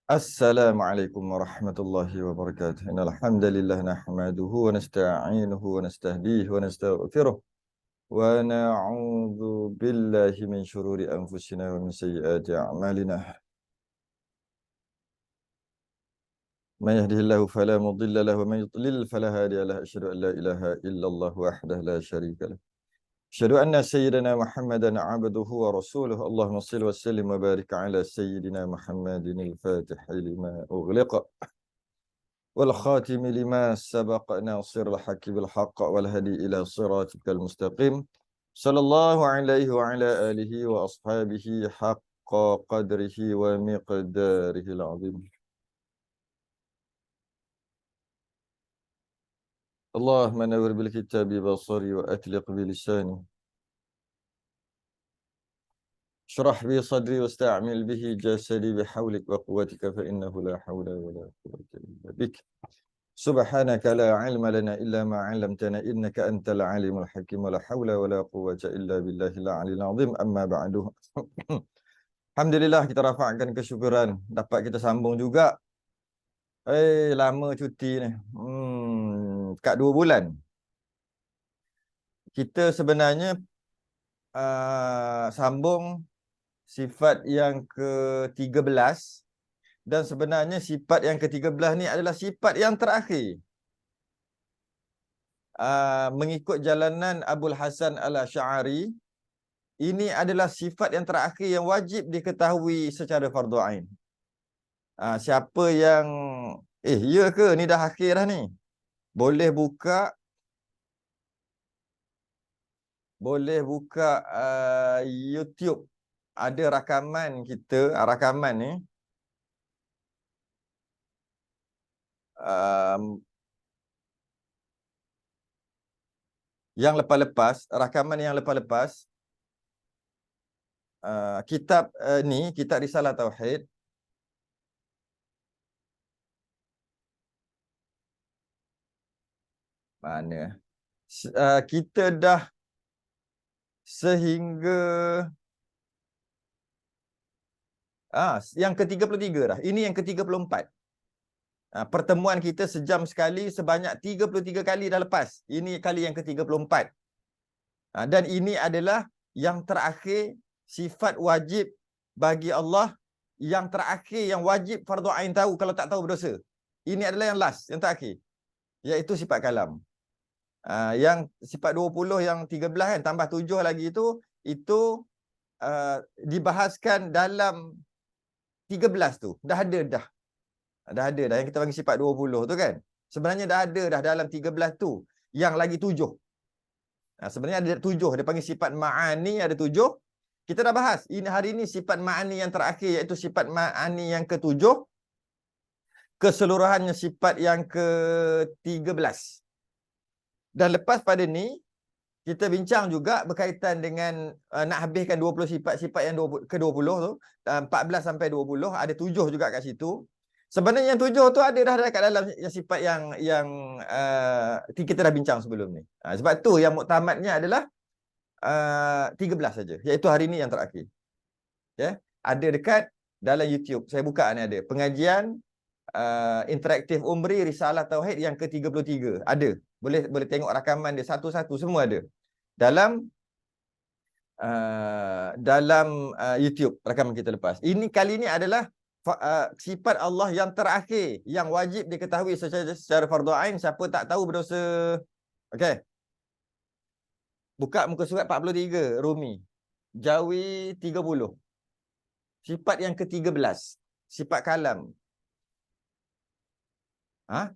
Assalamualaikum warahmatullahi wabarakatuh. Innal hamdalillah nahmaduhu wa nasta'inuhu wa nastahdihi wa nastaghfiruh wa na'udzu billahi min shururi anfusina wa min sayyiati a'malina. May yahdihillahu fala mudilla lahu wa may yudlil fala hadiya lahu. Asyhadu an la ilaha illallah wahdahu la syarika lahu. Asyhadu anna sayyidana Muhammadan 'abduhu wa rasuluhu. Allahumma shalli wa sallim wa barik ala sayyidina Muhammadin al-Fatih lima ughliqa والخاتم لما سبق ناصر الحق بالحق والهدي إلى صراطك المستقيم صلى الله عليه وعلى آله وأصحابه حق قدره ومقداره العظيم. اللهم نور بالكتاب بصري وأتلق بلساني اشرح بي صدري واستعمل به جسدي بحولك وقوتك فإنه لا حول ولا قوة إلا بك. سبحانك لا علم لنا إلا ما علمتنا إنك أنت العليم الحكيم ولا حول ولا قوة إلا بالله العلي العظيم. أما بعد. Alhamdulillah, kita rafakkan kesyukuran dapat kita sambung juga. Lama cuti ni. Kat 2 bulan. Kita sebenarnya sambung sifat yang ke-13, dan sebenarnya sifat yang ke-13 ni adalah sifat yang terakhir. Mengikut jalanan Abul Hasan Al-Asy'ari, ini adalah sifat yang terakhir yang wajib diketahui secara fardu ain. Siapa yang ya ke ni dah akhir dah ni, boleh buka YouTube. Ada rakaman kita, rakaman ni yang lepas-lepas, rakaman yang lepas-lepas, kitab ni, kitab Risalah Tauhid. Mana? Kita dah sehingga yang ke-33 dah. Ini yang ke-34. Pertemuan kita sejam sekali sebanyak 33 kali dah lepas. Ini kali yang ke-34. Dan ini adalah yang terakhir sifat wajib bagi Allah, yang terakhir yang wajib fardu ain tahu, kalau tak tahu berdosa. Ini adalah yang last, yang terakhir, iaitu sifat kalam. Yang sifat 20 yang 13 kan, tambah 7 lagi itu dibahaskan dalam 13 tu. Dah ada yang kita panggil sifat 20 tu kan. Sebenarnya dah ada dalam 13 tu. Yang lagi 7. Sebenarnya ada 7, dia panggil sifat ma'ani, ada 7. Kita dah bahas. Ini hari ini sifat ma'ani yang terakhir, iaitu sifat ma'ani yang ke-7. Keseluruhannya sifat yang ke-13. Dan lepas pada ni, kita bincang juga berkaitan dengan nak habiskan 20 sifat-sifat yang ke-20 tu. 14 sampai 20, ada 7 juga kat situ. Sebenarnya yang 7 tu ada dah kat dalam yang sifat yang kita dah bincang sebelum ni. Sebab tu yang muktamadnya adalah 13 saja, iaitu hari ni yang terakhir. Ya, ada dekat dalam YouTube. Saya buka ni, ada pengajian interaktif Umri Risalah Tauhid yang ke-33. Ada. Boleh tengok rakaman dia satu-satu, semua ada. Dalam YouTube rakaman kita lepas. Ini kali ni adalah sifat Allah yang terakhir yang wajib diketahui secara fardu ain. Siapa tak tahu berdosa. Okey. Buka muka surat 43 Rumi. Jawi 30. Sifat yang ke-13. Sifat kalam.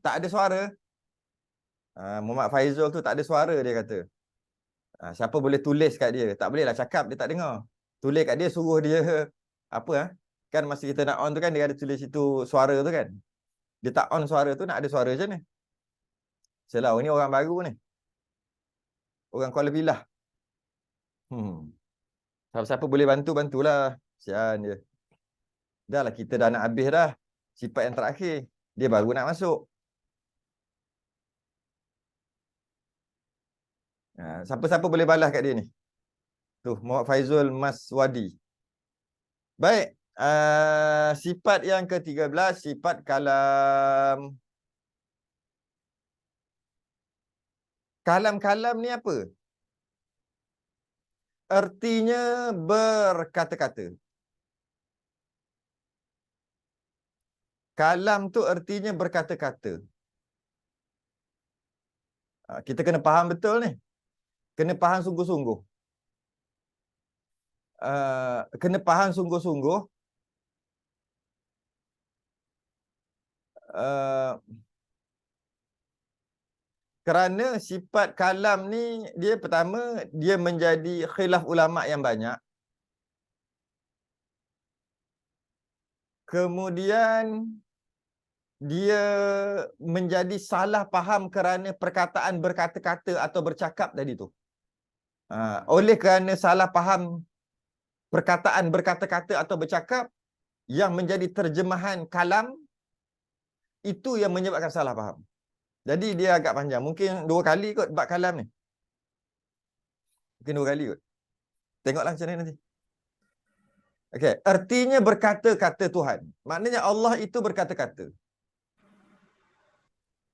Tak ada suara. Muhammad Faizul tu tak ada suara, dia kata. Siapa boleh tulis kat dia? Tak boleh lah cakap, dia tak dengar. Tulis kat dia, suruh dia apa kan masa kita nak on tu kan, dia ada tulis situ suara tu kan. Dia tak on suara tu, nak ada suara macam ni. Selau ni orang baru ni. Orang Kuala Pilah. Siapa boleh bantulah. Sian dia. Dah lah, kita dah nak habis dah. Sifat yang terakhir. Dia baru nak masuk. Siapa-siapa boleh balas kat dia ni? Tu, Muhammad Faizul Maswadi. Baik. Sifat yang ke-13, sifat kalam. Kalam-kalam ni apa? Artinya berkata-kata. Kalam tu artinya berkata-kata. Kita kena faham betul ni. Kena faham sungguh-sungguh. Kena faham sungguh-sungguh. Kerana sifat kalam ni, dia pertama, dia menjadi khilaf ulama' yang banyak. Kemudian dia menjadi salah faham kerana perkataan berkata-kata atau bercakap tadi tu. Oleh kerana salah faham perkataan berkata-kata atau bercakap yang menjadi terjemahan kalam, itu yang menyebabkan salah faham. Jadi dia agak panjang. Mungkin 2 kali kot bab kalam ni. Mungkin 2 kali kot. Tengoklah macam mana nanti. Okey, artinya berkata-kata Tuhan. Maknanya Allah itu berkata-kata.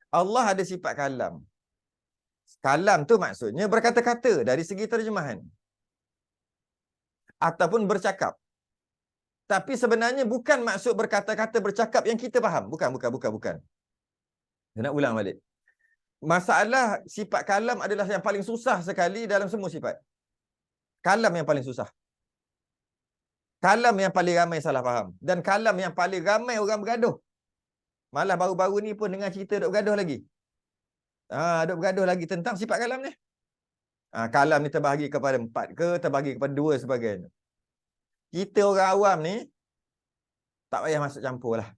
Allah ada sifat kalam. Kalam tu maksudnya berkata-kata dari segi terjemahan. Ataupun bercakap. Tapi sebenarnya bukan maksud berkata-kata bercakap yang kita faham. Bukan. Saya nak ulang balik. Masalah sifat kalam adalah yang paling susah sekali dalam semua sifat. Kalam yang paling susah. Kalam yang paling ramai salah faham. Dan kalam yang paling ramai orang bergaduh. Malah baru-baru ni pun dengar cerita duk bergaduh lagi. Duk bergaduh lagi tentang sifat kalam ni. Kalam ni terbahagi kepada 4 ke, terbahagi kepada 2 sebagainya. Kita orang awam ni tak payah masuk campur lah.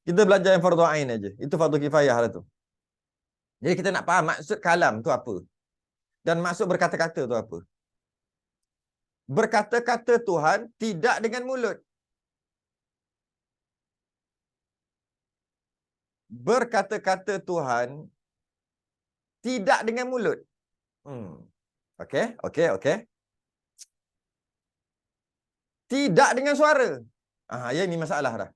Kita belajar yang fardu ain aja. Itu fardu kifayah lah tu. Jadi kita nak faham maksud kalam tu apa. Dan maksud berkata-kata tu apa. Berkata-kata Tuhan tidak dengan mulut. Berkata-kata Tuhan tidak dengan mulut. Okey. Tidak dengan suara. Ya, ini masalah dah.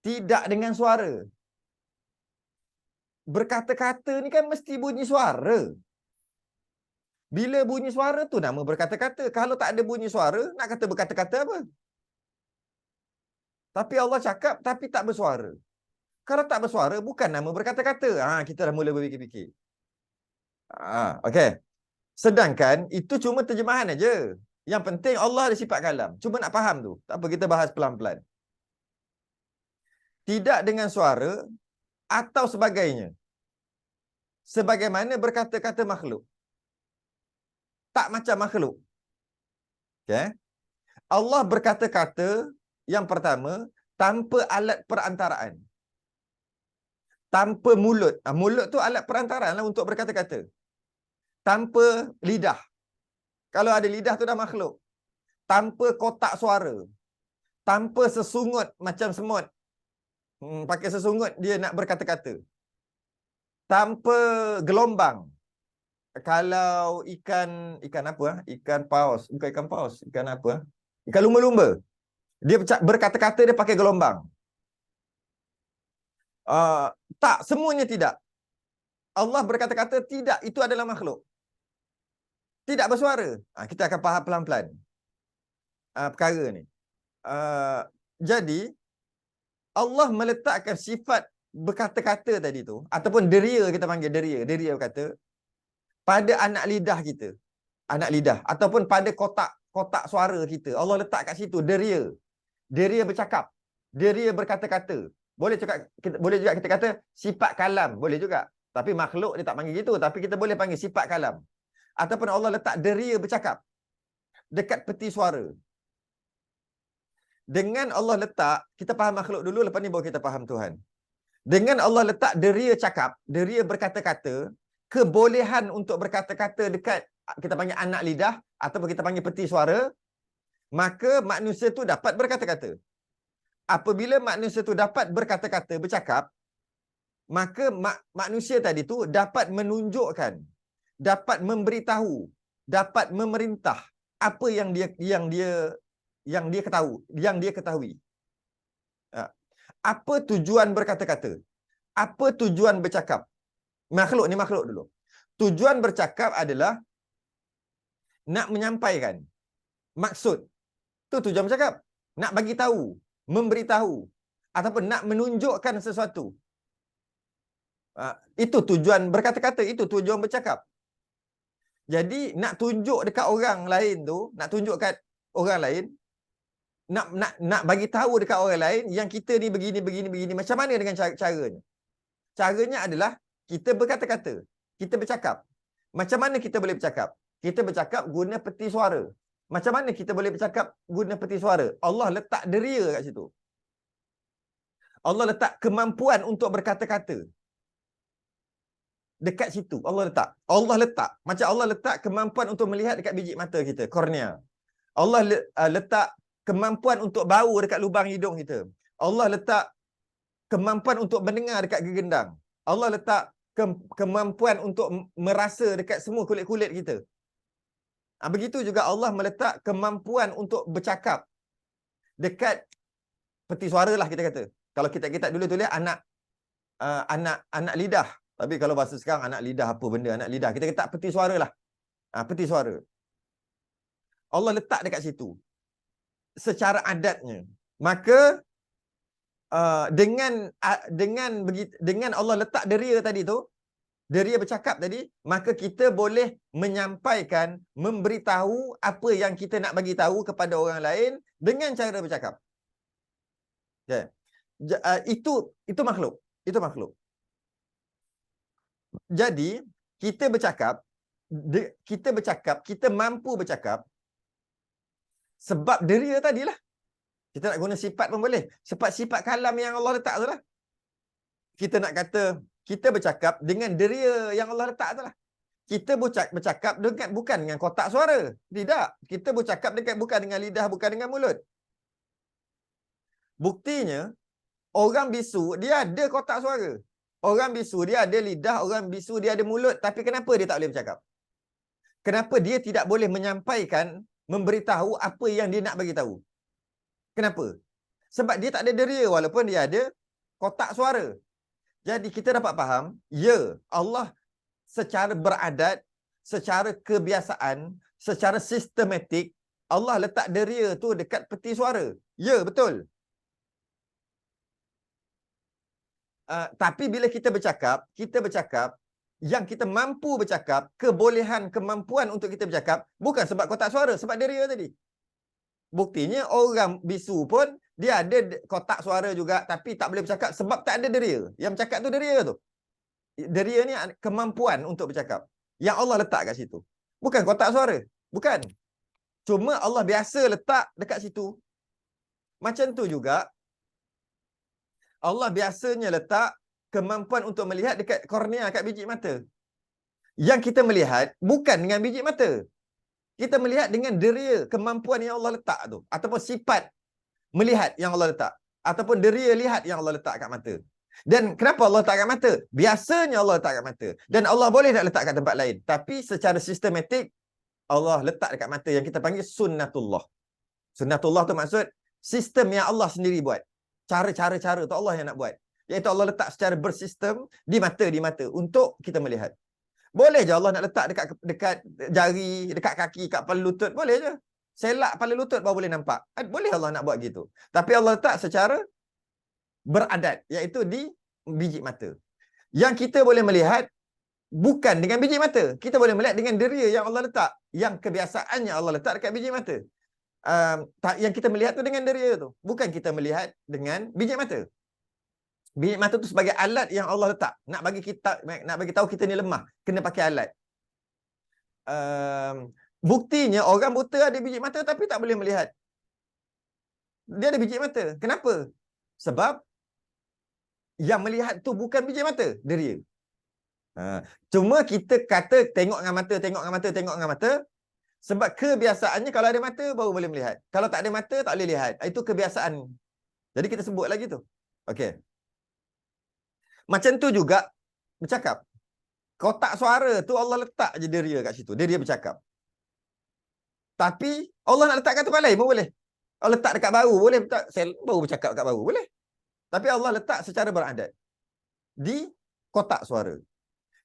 Tidak dengan suara. Berkata-kata ni kan mesti bunyi suara. Bila bunyi suara tu nama berkata-kata. Kalau tak ada bunyi suara, nak kata berkata-kata apa? Tapi Allah cakap tapi tak bersuara. Kalau tak bersuara, bukan nama berkata-kata. Kita dah mula berfikir-fikir. Okey. Sedangkan itu cuma terjemahan aja. Yang penting Allah ada sifat kalam. Cuma nak faham tu. Tak apa, kita bahas pelan-pelan. Tidak dengan suara atau sebagainya. Sebagaimana berkata-kata makhluk. Tak macam makhluk. Okay. Allah berkata-kata yang pertama tanpa alat perantaraan. Tanpa mulut. Mulut tu alat perantaraan lah untuk berkata-kata. Tanpa lidah. Kalau ada lidah tu dah makhluk. Tanpa kotak suara. Tanpa sesungut macam semut. Pakai sesungut dia nak berkata-kata. Tanpa gelombang. Kalau ikan apa? Ikan paus. Bukan ikan paus. Ikan apa? Ikan lumba-lumba. Dia berkata-kata dia pakai gelombang. Tak, semuanya tidak. Allah berkata-kata tidak. Itu adalah makhluk. Tidak bersuara. Kita akan faham pelan-pelan perkara ni. Jadi, Allah meletakkan sifat berkata-kata tadi tu, ataupun deria, kita panggil deria berkata, pada anak lidah kita. Anak lidah. Ataupun pada kotak suara kita. Allah letak kat situ deria. Deria bercakap. Deria berkata-kata. Boleh juga kita kata sifat kalam. Boleh juga. Tapi makhluk dia tak panggil gitu. Tapi kita boleh panggil sifat kalam. Ataupun Allah letak deria bercakap dekat peti suara. Dengan Allah letak, kita faham makhluk dulu, lepas ni baru kita faham Tuhan. Dengan Allah letak deria cakap, deria berkata-kata, kebolehan untuk berkata-kata dekat, kita panggil anak lidah, ataupun kita panggil peti suara, maka manusia tu dapat berkata-kata. Apabila manusia tu dapat berkata-kata, bercakap, maka manusia tadi tu dapat menunjukkan, dapat memberitahu, dapat memerintah apa yang dia yang dia ketahui. Apa tujuan berkata-kata? Apa tujuan bercakap? Makhluk ni makhluk dulu. Tujuan bercakap adalah nak menyampaikan maksud. Itu tujuan bercakap. Nak bagi tahu, memberitahu ataupun nak menunjukkan sesuatu. Itu tujuan berkata-kata, itu tujuan bercakap. Jadi nak tunjuk dekat orang lain tu, nak tunjuk kat orang lain, nak bagi tahu dekat orang lain yang kita ni begini. Macam mana dengan caranya? Caranya adalah kita berkata-kata, kita bercakap. Macam mana kita boleh bercakap? Kita bercakap guna peti suara. Macam mana kita boleh bercakap guna peti suara? Allah letak deria kat situ. Allah letak kemampuan untuk berkata-kata dekat situ. Allah letak. Macam Allah letak kemampuan untuk melihat dekat biji mata kita, kornea. Allah letak kemampuan untuk bau dekat lubang hidung kita. Allah letak kemampuan untuk mendengar dekat gegendang. Allah letak kemampuan untuk merasa dekat semua kulit-kulit kita. Begitu juga Allah meletak kemampuan untuk bercakap dekat peti suara lah, kita kata. Kalau kita dulu tulis anak lidah. Tapi kalau bahasa sekarang anak lidah apa benda, anak lidah. Kita kata peti suara lah. Peti suara. Allah letak dekat situ. Secara adatnya. Maka dengan Allah letak deria tadi tu, deria bercakap tadi, maka kita boleh menyampaikan, memberitahu apa yang kita nak bagi tahu kepada orang lain dengan cara bercakap. Okay. Itu makhluk. Jadi kita bercakap, kita mampu bercakap sebab deria tadilah. Kita nak guna sifat pun boleh. Sebab sifat kalam yang Allah letak tu lah. Kita nak kata kita bercakap dengan deria yang Allah letak tu lah. Kita bercakap bukan dengan kotak suara. Tidak. Kita bercakap bukan dengan lidah, bukan dengan mulut. Buktinya, orang bisu dia ada kotak suara. Orang bisu dia ada lidah, orang bisu dia ada mulut. Tapi kenapa dia tak boleh bercakap? Kenapa dia tidak boleh menyampaikan, memberitahu apa yang dia nak bagi tahu? Kenapa? Sebab dia tak ada deria walaupun dia ada kotak suara. Jadi kita dapat faham, ya, Allah secara beradat, secara kebiasaan, secara sistematik, Allah letak deria tu dekat peti suara. Ya, betul. Tapi bila kita bercakap, yang kita mampu bercakap, kemampuan untuk kita bercakap, bukan sebab kotak suara, sebab deria tadi. Buktinya orang bisu pun dia ada kotak suara juga tapi tak boleh bercakap sebab tak ada deria. Yang bercakap tu deria tu. Deria ni kemampuan untuk bercakap yang Allah letak kat situ. Bukan kotak suara. Bukan. Cuma Allah biasa letak dekat situ. Macam tu juga Allah biasanya letak kemampuan untuk melihat dekat kornea, kat biji mata. Yang kita melihat bukan dengan biji mata. Kita melihat dengan deria, kemampuan yang Allah letak tu. Ataupun sifat melihat yang Allah letak. Ataupun deria lihat yang Allah letak kat mata. Dan kenapa Allah letak kat mata? Biasanya Allah letak kat mata. Dan Allah boleh tak letak kat tempat lain. Tapi secara sistematik, Allah letak dekat mata yang kita panggil sunnatullah. Sunnatullah tu maksud sistem yang Allah sendiri buat. Cara-cara tu Allah yang nak buat. Iaitu Allah letak secara bersistem di mata untuk kita melihat. Boleh je Allah nak letak dekat jari, dekat kaki, kat kepala lutut. Boleh je. Selak kepala lutut baru boleh nampak. Boleh Allah nak buat gitu. Tapi Allah letak secara beradat. Iaitu di biji mata. Yang kita boleh melihat bukan dengan biji mata. Kita boleh melihat dengan deria yang Allah letak. Yang kebiasaannya Allah letak dekat biji mata. Yang kita melihat tu dengan deria tu. Bukan kita melihat dengan biji mata. Biji mata tu sebagai alat yang Allah letak. Nak bagi tahu kita ni lemah. Kena pakai alat. Buktinya orang buta ada biji mata tapi tak boleh melihat. Dia ada biji mata. Kenapa? Sebab yang melihat tu bukan biji mata, deria. Cuma kita kata tengok dengan mata. Sebab kebiasaannya kalau ada mata baru boleh melihat. Kalau tak ada mata tak boleh lihat. Itu kebiasaan. Jadi kita sebut lagi tu. Okey. Macam tu juga bercakap. Kotak suara tu Allah letak je deria kat situ. Deria bercakap. Tapi Allah nak letak kat tempat lain pun boleh. Allah letak dekat bahu, boleh tak? Saya baru bercakap dekat bahu, boleh. Tapi Allah letak secara beradat di kotak suara.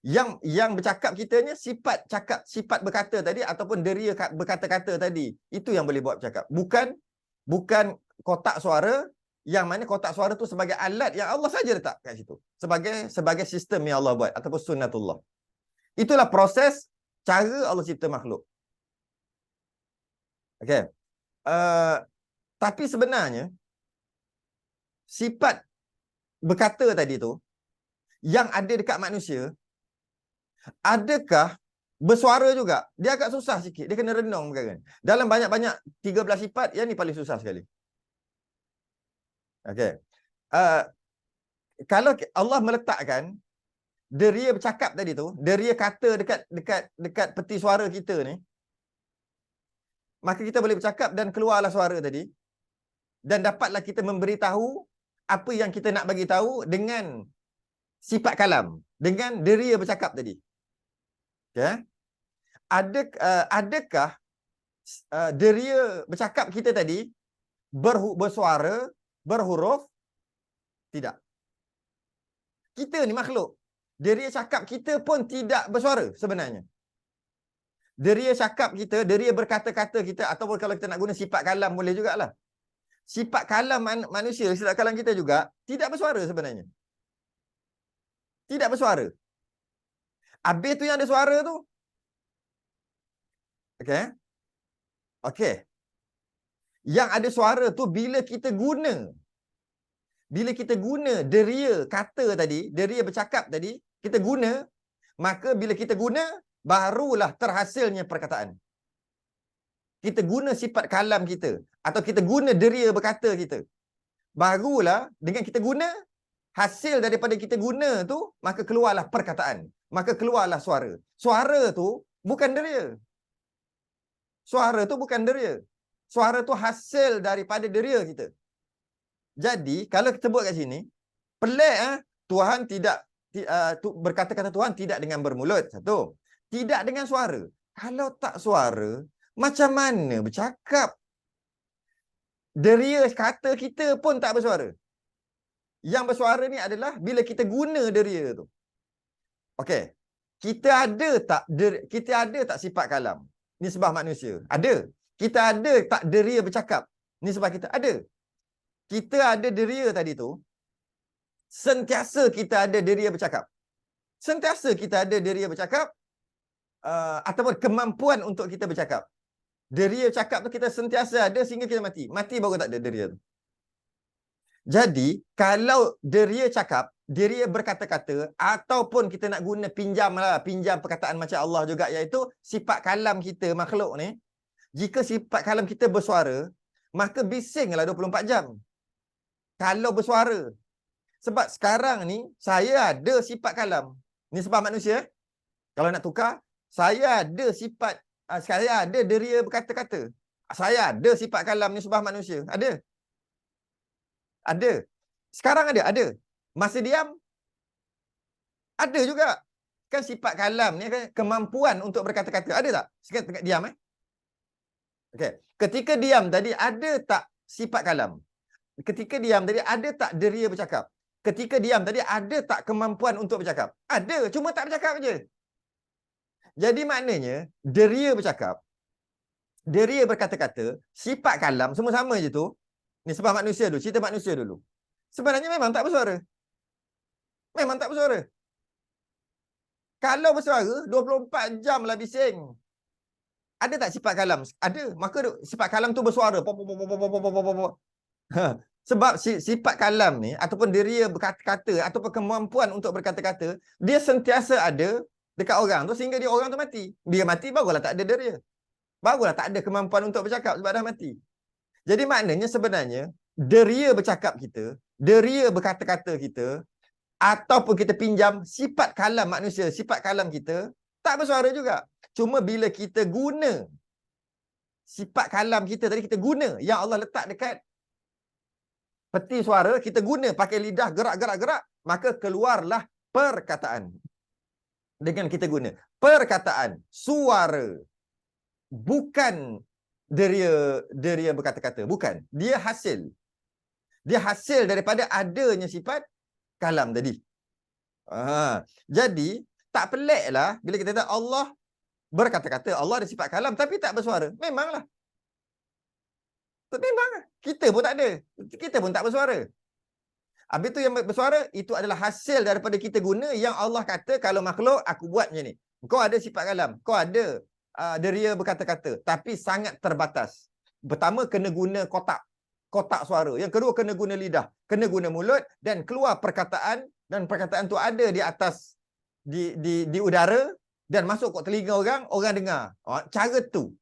Yang bercakap kita ni sifat cakap, sifat berkata tadi ataupun deria berkata-kata tadi. Itu yang boleh buat bercakap. Bukan kotak suara, yang mana kotak suara tu sebagai alat yang Allah saja letak kat situ. Sebagai sistem yang Allah buat ataupun sunnatullah. Itulah proses cara Allah cipta makhluk. Okey. Tapi sebenarnya sifat berkata tadi tu yang ada dekat manusia, adakah bersuara juga? Dia agak susah sikit. Dia kena renung perkara. Dalam banyak-banyak 13 sifat, yang ni paling susah sekali. Okey. Kalau Allah meletakkan deria bercakap tadi tu, deria kata dekat peti suara kita ni, maka kita boleh bercakap dan keluarlah suara tadi, dan dapatlah kita memberitahu apa yang kita nak bagi tahu dengan sifat kalam, dengan deria bercakap tadi. Okay? Adakah deria bercakap kita tadi bersuara, berhuruf? Tidak. Kita ni makhluk. Deria cakap kita pun tidak bersuara sebenarnya. Deria cakap kita, deria berkata-kata kita, ataupun kalau kita nak guna sifat kalam boleh jugalah. Sifat kalam manusia, sifat kalam kita juga tidak bersuara sebenarnya. Tidak bersuara. Habis tu yang ada suara tu. Okey. Okey. Yang ada suara tu bila kita guna. Bila kita guna deria kata tadi, deria bercakap tadi, kita guna, maka bila kita guna, barulah terhasilnya perkataan. Kita guna sifat kalam kita, atau kita guna deria berkata kita. Barulah dengan kita guna, hasil daripada kita guna tu, maka keluarlah perkataan. Maka keluarlah suara. Suara tu bukan deria. Suara tu bukan deria. Suara tu hasil daripada deria kita. Jadi, kalau kita buat kat sini, pelik Tuhan tidak berkata-kata Tuhan tidak dengan bermulut. Satu. Tidak dengan suara. Kalau tak suara, macam mana bercakap? Deria kata kita pun tak bersuara. Yang bersuara ni adalah bila kita guna deria tu. Okey. Kita ada tak sifat kalam? Nisbah manusia? Ada. Kita ada tak deria bercakap? Nisbah kita? Ada. Kita ada deria tadi tu. Sentiasa kita ada deria bercakap. Sentiasa kita ada deria bercakap, ataupun kemampuan untuk kita bercakap. Deria cakap tu kita sentiasa ada sehingga kita mati. Mati baru tak ada deria tu. Jadi, kalau deria cakap, deria berkata-kata, ataupun kita nak guna pinjam perkataan macam Allah juga, iaitu sifat kalam kita, makhluk ni, jika sifat kalam kita bersuara, maka bisinglah 24 jam. Kalau bersuara. Sebab sekarang ni, saya ada sifat kalam. Ni sebab manusia. Kalau nak tukar, saya ada sifat, saya ada deria berkata-kata. Saya ada sifat kalam ni sebab manusia. Ada. Ada. Sekarang ada? Ada. Masa diam? Ada juga. Kan sifat kalam ni kan kemampuan untuk berkata-kata. Ada tak? Sekarang diam Okey. Ketika diam tadi, ada tak sifat kalam? Ketika diam tadi, ada tak deria bercakap? Ketika diam tadi, ada tak kemampuan untuk bercakap? Ada. Cuma tak bercakap je. Jadi maknanya, deria bercakap, deria berkata-kata, sifat kalam, semua sama je tu. Ni sebab manusia dulu, cerita manusia dulu. Sebenarnya memang tak bersuara. Memang tak bersuara. Kalau bersuara, 24 jam lah bising. Ada tak sifat kalam? Ada. Maka sifat kalam tu bersuara. Sebab sifat kalam ni, ataupun deria berkata-kata, ataupun kemampuan untuk berkata-kata, dia sentiasa ada dekat orang tu sehingga orang tu mati. Dia mati, barulah tak ada deria. Barulah tak ada kemampuan untuk bercakap sebab dah mati. Jadi maknanya sebenarnya, deria bercakap kita, deria berkata-kata kita, ataupun kita pinjam sifat kalam manusia, sifat kalam kita, tak bersuara juga. Cuma bila kita guna sifat kalam kita tadi, kita guna yang Allah letak dekat peti suara, kita guna pakai lidah gerak-gerak-gerak, maka keluarlah perkataan. Dengan kita guna perkataan, suara, bukan Deria berkata-kata. Bukan. Dia hasil. Dia hasil daripada adanya sifat kalam tadi. Jadi, tak peliklah bila kita kata Allah berkata-kata, Allah ada sifat kalam tapi tak bersuara. Memanglah. Memang. Kita pun tak ada. Kita pun tak bersuara. Habis tu yang bersuara, itu adalah hasil daripada kita guna yang Allah kata, kalau makhluk, aku buat macam ni. Kau ada sifat kalam. Kau ada deria berkata-kata. Tapi sangat terbatas. Pertama, kena guna kotak. Kotak suara. Yang kedua, kena guna lidah. Kena guna mulut. Dan keluar perkataan. Dan perkataan tu ada di atas, di udara. Dan masuk ke telinga orang dengar. Cara tu.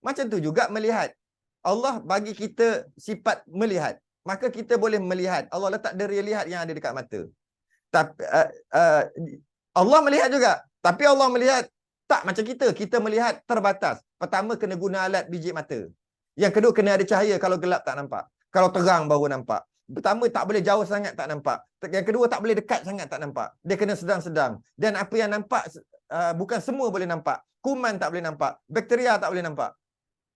Macam tu juga melihat. Allah bagi kita sifat melihat. Maka kita boleh melihat. Allah letak deria lihat yang ada dekat mata. Tapi Allah melihat juga. Tapi Allah melihat tak macam kita. Kita melihat terbatas. Pertama, kena guna alat biji mata. Yang kedua, kena ada cahaya. Kalau gelap tak nampak. Kalau terang baru nampak. Pertama, tak boleh jauh sangat tak nampak. Yang kedua, tak boleh dekat sangat tak nampak. Dia kena sedang-sedang. Dan apa yang nampak, bukan semua boleh nampak. Kuman tak boleh nampak. Bakteria tak boleh nampak.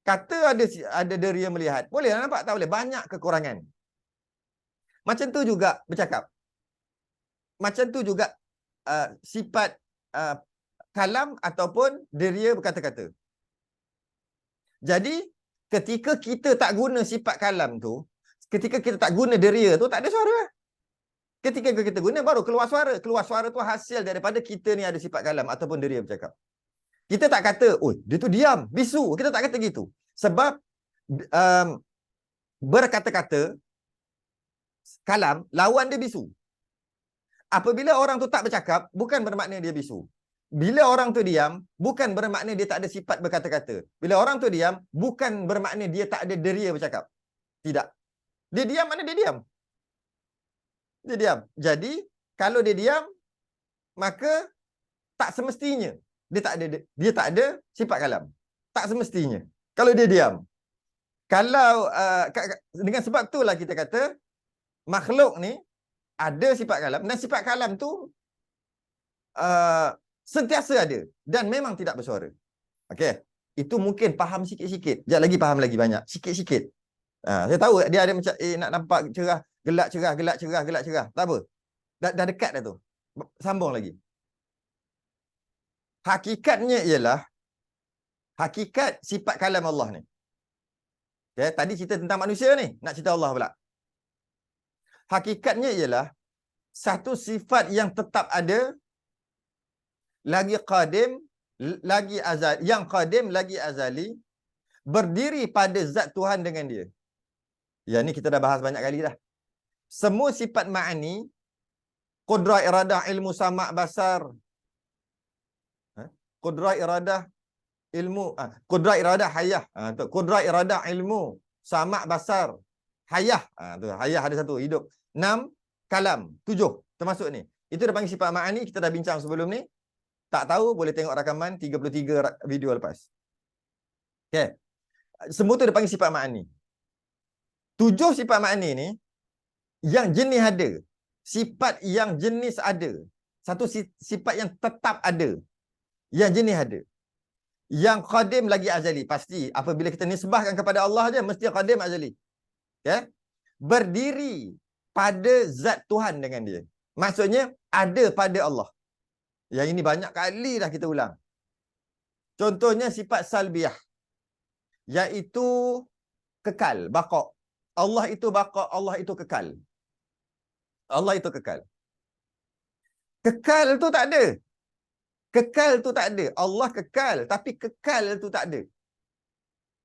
Kata ada deria melihat. Boleh nampak? Tak boleh. Banyak kekurangan. Macam tu juga bercakap. Macam tu juga sifat kalam ataupun deria berkata-kata. Jadi, ketika kita tak guna sifat kalam tu, ketika kita tak guna deria tu, tak ada suara. Ketika kita guna, baru keluar suara. Keluar suara tu hasil daripada kita ni ada sifat kalam ataupun deria bercakap. Kita tak kata, oh, dia tu diam, bisu. Kita tak kata gitu. Sebab berkata-kata, kalam, lawan dia bisu. Apabila orang tu tak bercakap, bukan bermakna dia bisu. Bila orang tu diam, bukan bermakna dia tak ada sifat berkata-kata. Bila orang tu diam, bukan bermakna dia tak ada deria bercakap. Tidak. Dia diam, mana dia diam? Dia diam. Jadi, kalau dia diam, maka tak semestinya dia tak ada sifat kalam. Tak semestinya. Kalau dia diam. Kalau dengan sebab itulah kita kata makhluk ni ada sifat kalam, dan sifat kalam tu sentiasa ada dan memang tidak bersuara. Okey. Itu mungkin faham sikit-sikit. Sekejap lagi faham lagi banyak. Sikit-sikit. Saya tahu dia ada macam nak nampak cerah, gelap cerah, gelap cerah, gelap cerah. Tak apa. Dah dekat dah tu. Sambung lagi. Hakikatnya ialah hakikat sifat kalam Allah ni. Okay, tadi cerita tentang manusia ni, nak cerita Allah pula. Hakikatnya ialah satu sifat yang tetap ada, lagi qadim, lagi azali, yang qadim lagi azali, berdiri pada zat Tuhan dengan dia. Yang ni kita dah bahas banyak kali dah. Semua sifat ma'ani, qudrah, iradah, ilmu, sama' basar, qudrah, iradah, ilmu, qudrah, iradah, hayah. Qudrah, iradah, ilmu, sama' basar, hayah. Tu, hayah ada satu, hidup. 6, kalam. 7, termasuk ni. Itu dah panggil sifat ma'ani, kita dah bincang sebelum ni. Tak tahu, boleh tengok rakaman 33 video lepas. Okay. Semua tu dia panggil sifat ma'ani. 7 sifat ma'ani ni, yang jenis ada. Sifat yang jenis ada. Satu sifat yang tetap ada. Yang jenis ada. Yang qadim lagi azali. Pasti apabila kita nisbahkan kepada Allah je, mesti qadim azali. Okay? Berdiri pada zat Tuhan dengan dia. Maksudnya, ada pada Allah. Yang ini banyak kali dah kita ulang. Contohnya sifat salbiyah. Iaitu kekal, baqa'. Allah itu baqa', Allah itu kekal. Allah itu kekal. Kekal tu tak ada. Kekal tu tak ada. Allah kekal, tapi kekal tu tak ada.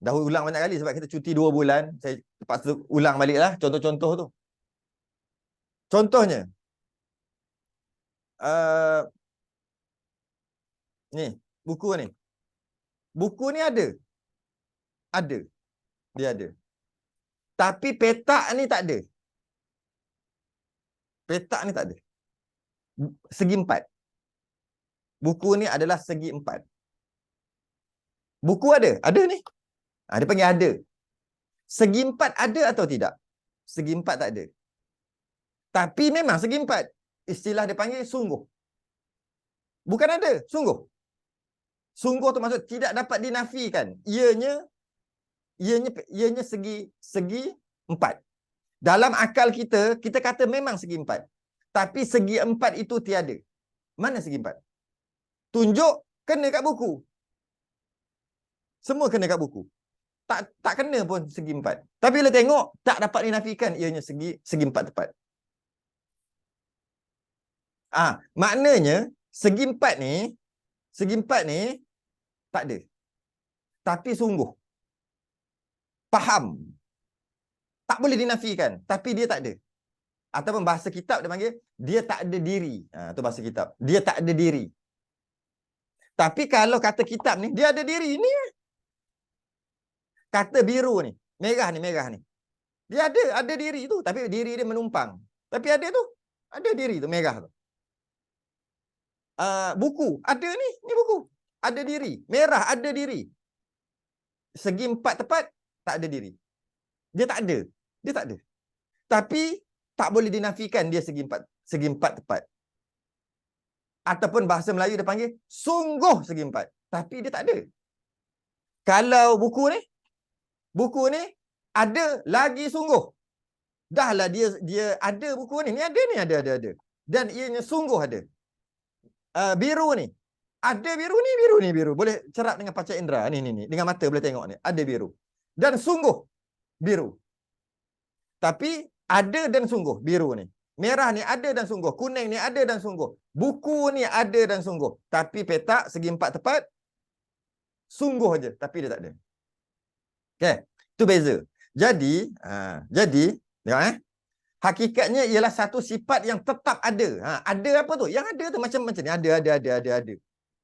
Dah ulang banyak kali sebab kita cuti 2 bulan. Saya terpaksa ulang baliklah contoh-contoh tu. Contohnya, ni, buku ni. Buku ni ada. Ada. Dia ada. Tapi petak ni tak ada. Petak ni tak ada. Segi 4. Buku ni adalah segi 4. Buku ada? Ada ni. Dia panggil ada. Segi 4 ada atau tidak? Segi 4 tak ada. Tapi memang segi 4. Istilah dia panggil sungguh. Bukan ada, sungguh. Sungguh tu maksud tidak dapat dinafikan. Ianya ianya segi empat. Dalam akal kita, kita kata memang segi empat. Tapi segi empat itu tiada. Mana segi empat? Tunjuk, kena kat buku. Semua kena kat buku. Tak kena pun segi empat. Tapi bila tengok, tak dapat dinafikan ianya segi empat tepat. Maknanya, segi empat ni tak ada. Tapi sungguh. Faham. Tak boleh dinafikan. Tapi dia tak ada. Ataupun bahasa kitab dia panggil, dia tak ada diri. Tu bahasa kitab. Dia tak ada diri. Tapi kalau kata kitab ni, dia ada diri. Ni kata biru ni, merah ni. Dia ada diri tu. Tapi diri dia menumpang. Tapi ada tu. Ada diri tu, merah tu. Buku. Ada ni buku. Ada diri. Merah, ada diri. Segi empat tepat, tak ada diri. Dia tak ada. Tapi tak boleh dinafikan dia segi empat tepat. Ataupun bahasa Melayu dia panggil sungguh segi empat. Tapi dia tak ada. Kalau buku ni ada lagi sungguh. Dahlah dia ada buku ni. Ni ada. Dan ianya sungguh ada. Biru ni. Ada biru ni. Biru. Boleh cerap dengan panca indera. Ni. Dengan mata boleh tengok ni. Ada biru. Dan sungguh biru. Tapi ada dan sungguh biru ni. Merah ni ada dan sungguh. Kuning ni ada dan sungguh. Buku ni ada dan sungguh. Tapi petak segi empat tepat, sungguh aja. Tapi dia tak ada. Okay. Itu beza. Jadi, tengok hakikatnya ialah satu sifat yang tetap ada. Ada apa tu? Yang ada tu macam ni. Ada.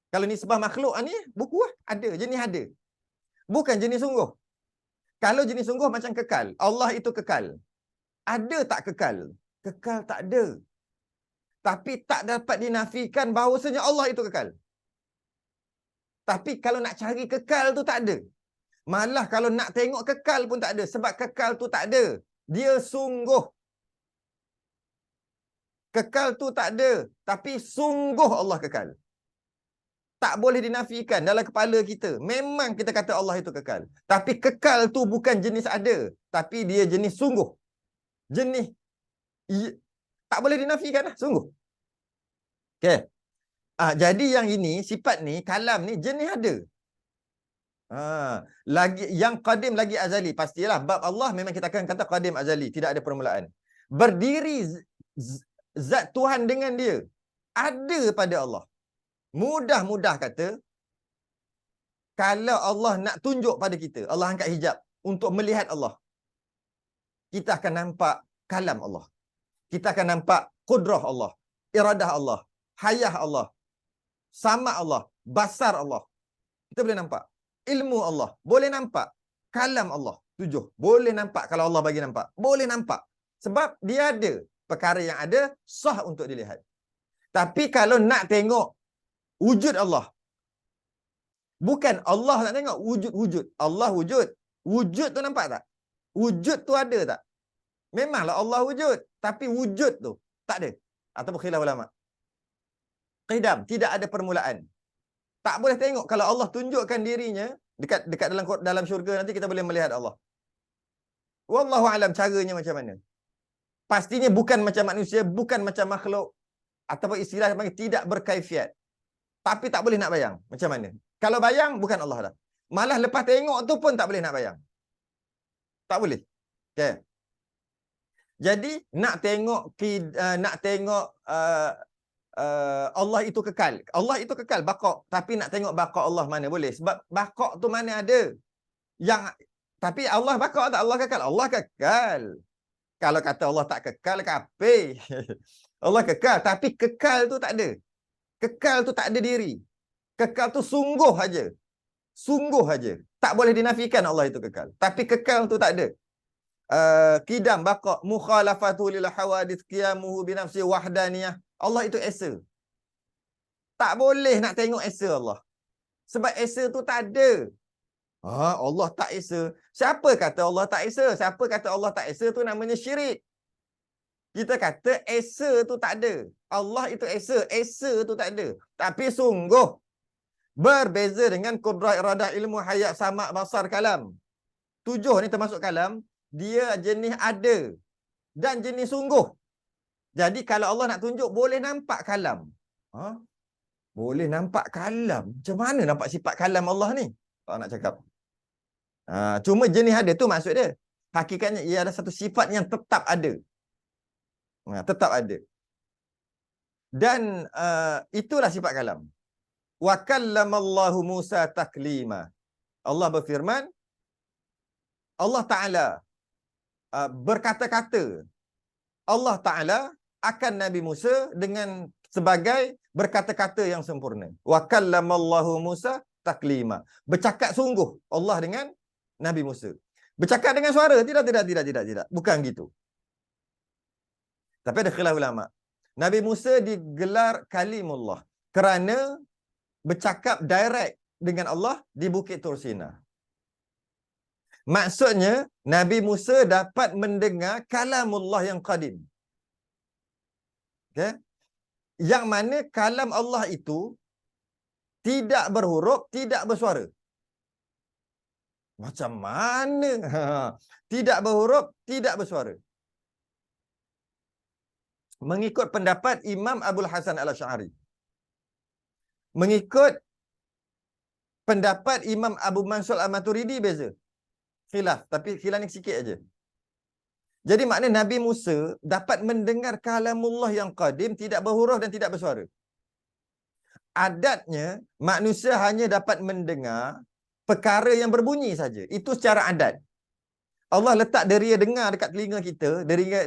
Kalau ni sebab makhluk ni, buku ada. Jenis ada. Bukan jenis sungguh. Kalau jenis sungguh macam kekal. Allah itu kekal. Ada tak kekal? Kekal tak ada. Tapi tak dapat dinafikan bahawasanya Allah itu kekal. Tapi kalau nak cari kekal tu tak ada. Malah kalau nak tengok kekal pun tak ada. Sebab kekal tu tak ada. Dia sungguh. Kekal tu tak ada. Tapi sungguh Allah kekal. Tak boleh dinafikan dalam kepala kita. Memang kita kata Allah itu kekal. Tapi kekal tu bukan jenis ada. Tapi dia jenis sungguh. Jenis. Tak boleh dinafikan lah. Sungguh. Okay. Jadi yang ini, sifat ni, kalam ni jenis ada. Lagi yang qadim lagi azali. Pastilah bab Allah memang kita akan kata qadim azali. Tidak ada permulaan. Berdiri zat Tuhan dengan dia. Ada pada Allah. Mudah-mudah kata, kalau Allah nak tunjuk pada kita, Allah angkat hijab untuk melihat Allah, kita akan nampak kalam Allah. Kita akan nampak kudrah Allah, iradah Allah, hayah Allah, sama Allah, basar Allah. Kita boleh nampak. Ilmu Allah. Boleh nampak. Kalam Allah. 7. Boleh nampak kalau Allah bagi nampak. Boleh nampak. Sebab dia ada. Perkara yang ada, sah untuk dilihat. Tapi kalau nak tengok wujud Allah, bukan Allah nak tengok wujud. Allah wujud. Wujud tu nampak tak? Wujud tu ada tak? Memanglah Allah wujud. Tapi wujud tu tak ada. Ataupun khilaf ulama. Qidam. Tidak ada permulaan. Tak boleh tengok. Kalau Allah tunjukkan dirinya, dekat dalam syurga nanti kita boleh melihat Allah. Wallahu alam caranya macam mana. Pastinya bukan macam manusia, bukan macam makhluk. Ataupun istilah yang panggil tidak berkaifiat. Tapi tak boleh nak bayang. Macam mana? Kalau bayang, bukan Allah dah. Malah lepas tengok tu pun tak boleh nak bayang. Tak boleh. Okay. Jadi, nak tengok Allah itu kekal. Allah itu kekal, baqak. Tapi nak tengok baqak Allah mana boleh. Sebab baqak tu mana ada. Tapi Allah baqak tak? Allah kekal. Allah kekal. Kalau kata Allah tak kekal, kafir. Allah kekal. Tapi kekal tu tak ada. Kekal tu tak ada diri. Kekal tu sungguh aja. Sungguh aja. Tak boleh dinafikan Allah itu kekal. Tapi kekal tu tak ada. Qidam, baqak, mukhalafatu lil hawadith, qiyamuhu binafsi wahdaniyah. Allah itu esa. Tak boleh nak tengok esa Allah. Sebab esa tu tak ada. Allah tak esa. Siapa kata Allah tak esa? Siapa kata Allah tak esa tu namanya syirik. Kita kata esa tu tak ada. Allah itu esa. Esa tu tak ada. Tapi sungguh berbeza dengan kudrah, iradah, ilmu, hayat, sama', basar, kalam. 7 ni termasuk kalam, dia jenis ada dan jenis sungguh. Jadi kalau Allah nak tunjuk, boleh nampak kalam. Ha? Boleh nampak kalam. Macam mana nampak sifat kalam Allah ni? Allah nak cakap. Cuma jenis ada tu maksud dia. Hakikatnya ia ada satu sifat yang tetap ada. Tetap ada. Dan itulah sifat kalam. Wa kallamallahu Musa taklima. Allah berfirman, Allah Ta'ala berkata-kata. Allah Ta'ala akan Nabi Musa dengan sebagai berkata-kata yang sempurna. Wa kallamallahu Musa taklima. Bercakap sungguh Allah dengan Nabi Musa. Bercakap dengan suara? Tidak. Bukan gitu. Tapi ada khilaf ulama. Nabi Musa digelar kalimullah kerana bercakap direct dengan Allah di Bukit Tur Sina. Maksudnya Nabi Musa dapat mendengar kalamullah yang qadim. Okay? Yang mana kalam Allah itu tidak berhuruf, tidak bersuara. Macam mana? Tidak berhuruf, tidak bersuara. Mengikut pendapat Imam Abul Hasan Al-Asy'ari. Mengikut pendapat Imam Abu Mansur Al-Maturidi beza. Khilaf, tapi khilaf ni sikit aja. Jadi makna Nabi Musa dapat mendengar kalamullah yang qadim, tidak berhuruf dan tidak bersuara. Adatnya manusia hanya dapat mendengar perkara yang berbunyi saja. Itu secara adat. Allah letak deria dengar dekat telinga kita,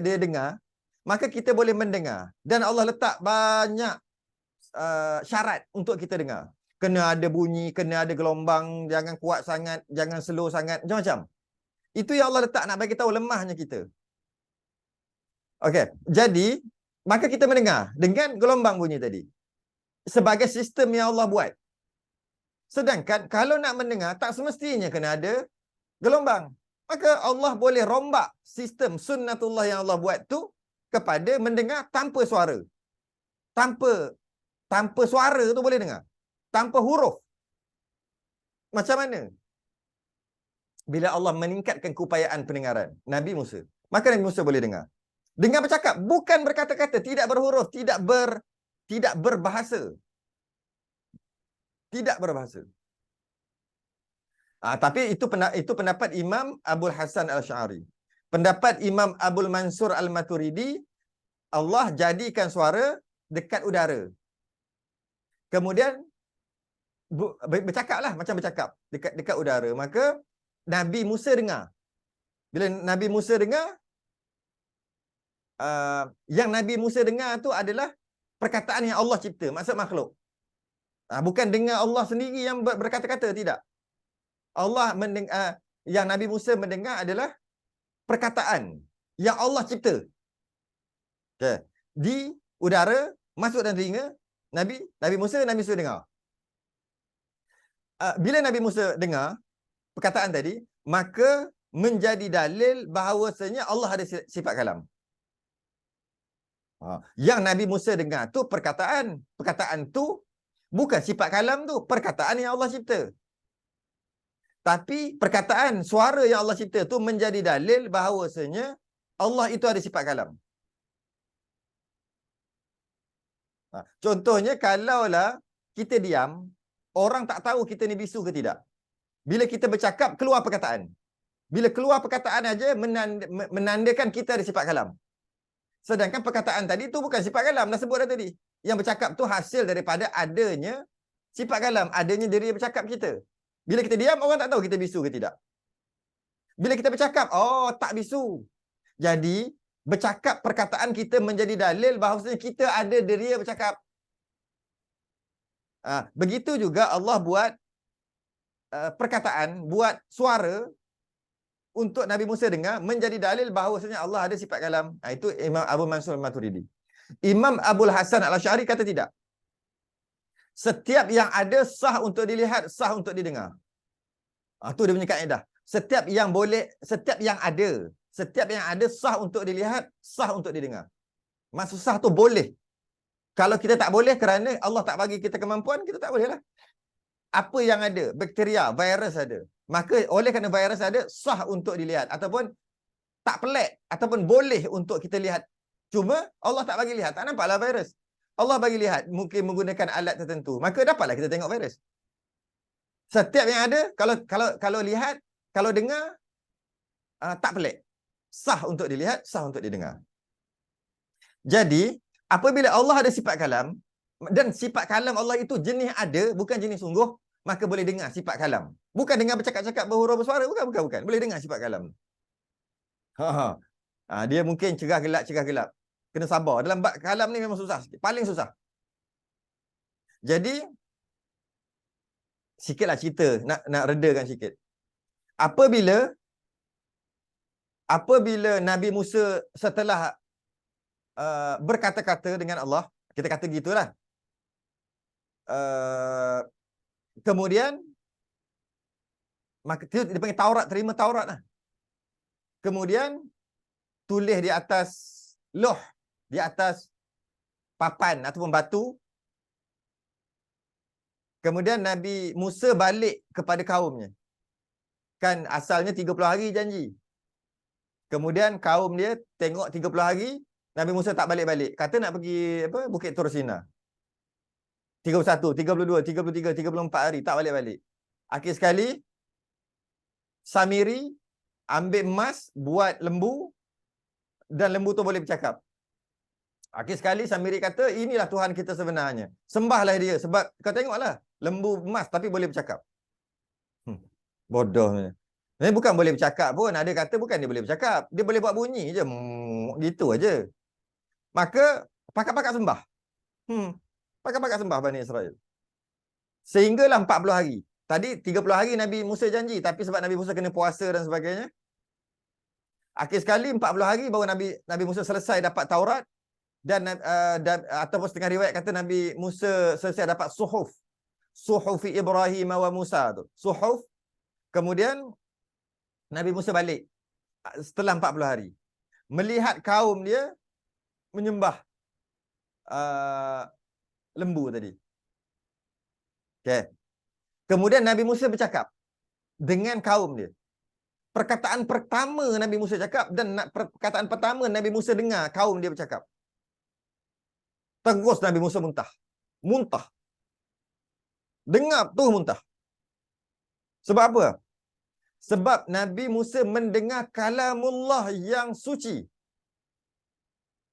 dia dengar, maka kita boleh mendengar. Dan Allah letak banyak syarat untuk kita dengar. Kena ada bunyi, kena ada gelombang, jangan kuat sangat, jangan slow sangat, macam-macam. Itu yang Allah letak nak bagi tahu lemahnya kita. Okey, jadi maka kita mendengar dengan gelombang bunyi tadi. Sebagai sistem yang Allah buat. Sedangkan kalau nak mendengar tak semestinya kena ada gelombang. Maka Allah boleh rombak sistem sunnatullah yang Allah buat tu kepada mendengar tanpa suara. Tanpa suara tu boleh dengar. Tanpa huruf. Macam mana? Bila Allah meningkatkan keupayaan pendengaran Nabi Musa, maka Nabi Musa boleh dengar. Dengan bercakap, bukan berkata-kata, tidak berhuruf, tidak berbahasa. Tidak berbahasa. Tapi itu pendapat Imam Abul Hasan Al-Asy'ari. Pendapat Imam Abul Mansur Al-Maturidi, Allah jadikan suara dekat udara. Kemudian bercakaplah macam bercakap dekat udara. Maka Nabi Musa dengar. Bila Nabi Musa dengar, yang Nabi Musa dengar tu adalah perkataan yang Allah cipta, maksud makhluk. Bukan dengar Allah sendiri yang berkata-kata, tidak. Allah yang Nabi Musa mendengar adalah perkataan yang Allah cipta. Okay. Di udara, masuk dalam telinga Nabi Musa dengar. Bila Nabi Musa dengar perkataan tadi, maka menjadi dalil bahawasanya Allah ada sifat kalam. Yang Nabi Musa dengar tu perkataan tu bukan sifat kalam tu, perkataan yang Allah cipta. Tapi perkataan suara yang Allah cipta tu menjadi dalil bahawasanya Allah itu ada sifat kalam. Contohnya kalaulah kita diam, orang tak tahu kita ni bisu ke tidak. Bila kita bercakap, keluar perkataan. Bila keluar perkataan aja menandakan kita ada sifat kalam. Sedangkan perkataan tadi tu bukan sifat kalam, dah sebut dah tadi. Yang bercakap tu hasil daripada adanya sifat kalam, adanya diri bercakap kita. Bila kita diam, orang tak tahu kita bisu ke tidak. Bila kita bercakap, oh tak bisu. Jadi, bercakap perkataan kita menjadi dalil bahawasanya kita ada diri bercakap. Begitu juga Allah buat perkataan, buat suara untuk Nabi Musa dengar menjadi dalil bahawasanya Allah ada sifat kalam. Itu Imam Abu Mansur Al-Maturidi. Imam Abul Hasan Al-Asy'ari kata tidak. Setiap yang ada sah untuk dilihat, sah untuk didengar. Itu dia punya kaedah. Setiap yang ada sah untuk dilihat, sah untuk didengar. Maksud sah tu boleh. Kalau kita tak boleh kerana Allah tak bagi kita kemampuan, kita tak boleh lah. Apa yang ada, bakteria, virus ada. Maka oleh kerana virus ada, sah untuk dilihat. Ataupun tak pelik. Ataupun boleh untuk kita lihat. Cuma Allah tak bagi lihat. Tak nampaklah virus. Allah bagi lihat. Mungkin menggunakan alat tertentu. Maka dapatlah kita tengok virus. Setiap yang ada, kalau lihat, kalau dengar, tak pelik. Sah untuk dilihat, sah untuk didengar. Jadi, apabila Allah ada sifat kalam, dan sifat kalam Allah itu jenis ada, bukan jenis sungguh, maka boleh dengar sifat kalam. Bukan dengar bercakap-cakap berhuruf bersuara, bukan. Boleh dengar sifat kalam. Dia mungkin cerah gelap. Kena sabar. Dalam bab kalam ni memang susah sikit. Paling susah. Jadi, sikitlah cerita, nak redakan sikit. Apabila Nabi Musa setelah berkata-kata dengan Allah, kita kata gitulah. Kemudian maka dia panggil Taurat, terima Taurat lah. Kemudian tulis di atas loh, di atas papan ataupun batu. Kemudian Nabi Musa balik kepada kaumnya. Kan asalnya 30 hari janji. Kemudian kaum dia tengok 30 hari, Nabi Musa tak balik-balik. Kata nak pergi Bukit Tur Sina. 31, 32, 33, 34 hari tak balik-balik. Akhir sekali Samiri ambil emas, buat lembu, dan lembu tu boleh bercakap. Akhir sekali Samiri kata, inilah Tuhan kita sebenarnya. Sembahlah dia sebab kau tengoklah, lembu emas tapi boleh bercakap. Bodoh. Ini bukan boleh bercakap pun. Ada kata bukan dia boleh bercakap. Dia boleh buat bunyi je. Gitu aja. Maka pakak-pakak sembah. Pakak-pakak sembah Bani Israel. Sehinggalah 40 hari. Tadi 30 hari Nabi Musa janji. Tapi sebab Nabi Musa kena puasa dan sebagainya. Akhir sekali 40 hari baru Nabi Musa selesai dapat Taurat. Dan ataupun setengah riwayat kata Nabi Musa selesai dapat suhuf. Suhufi Ibrahim wa Musa tu. Suhuf. Kemudian Nabi Musa balik setelah 40 hari. Melihat kaum dia menyembah lembu tadi. Okay. Kemudian Nabi Musa bercakap dengan kaum dia. Perkataan pertama Nabi Musa cakap dan perkataan pertama Nabi Musa dengar kaum dia bercakap. Terus Nabi Musa muntah. Muntah. Dengar tu muntah. Sebab apa? Sebab Nabi Musa mendengar kalamullah yang suci.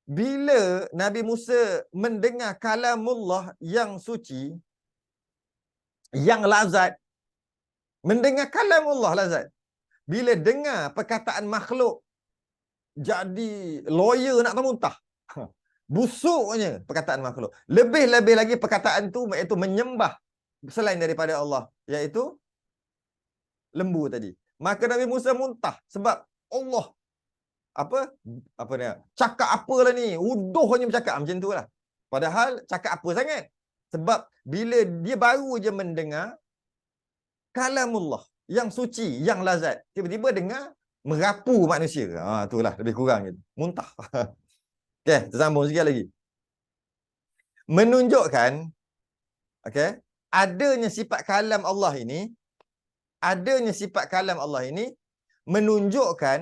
Bila Nabi Musa mendengar kalamullah yang suci, yang lazat, mendengar kalamullah lazat. Bila dengar perkataan makhluk, jadi lawyer nak termuntah. Busuknya perkataan makhluk. Lebih-lebih lagi perkataan tu iaitu menyembah selain daripada Allah, iaitu lembu tadi. Maka Nabi Musa muntah sebab Allah apa dia? Cakap apalah ni? Uduhnya bercakap macam tu lah. Padahal cakap apa sangat? Sebab bila dia baru je mendengar kalamullah yang suci, yang lazat, tiba-tiba dengar merapu manusia. Itulah lebih kurang gitu. Muntah. Okey, tersambung sikit lagi. Menunjukkan adanya sifat kalam Allah ini, menunjukkan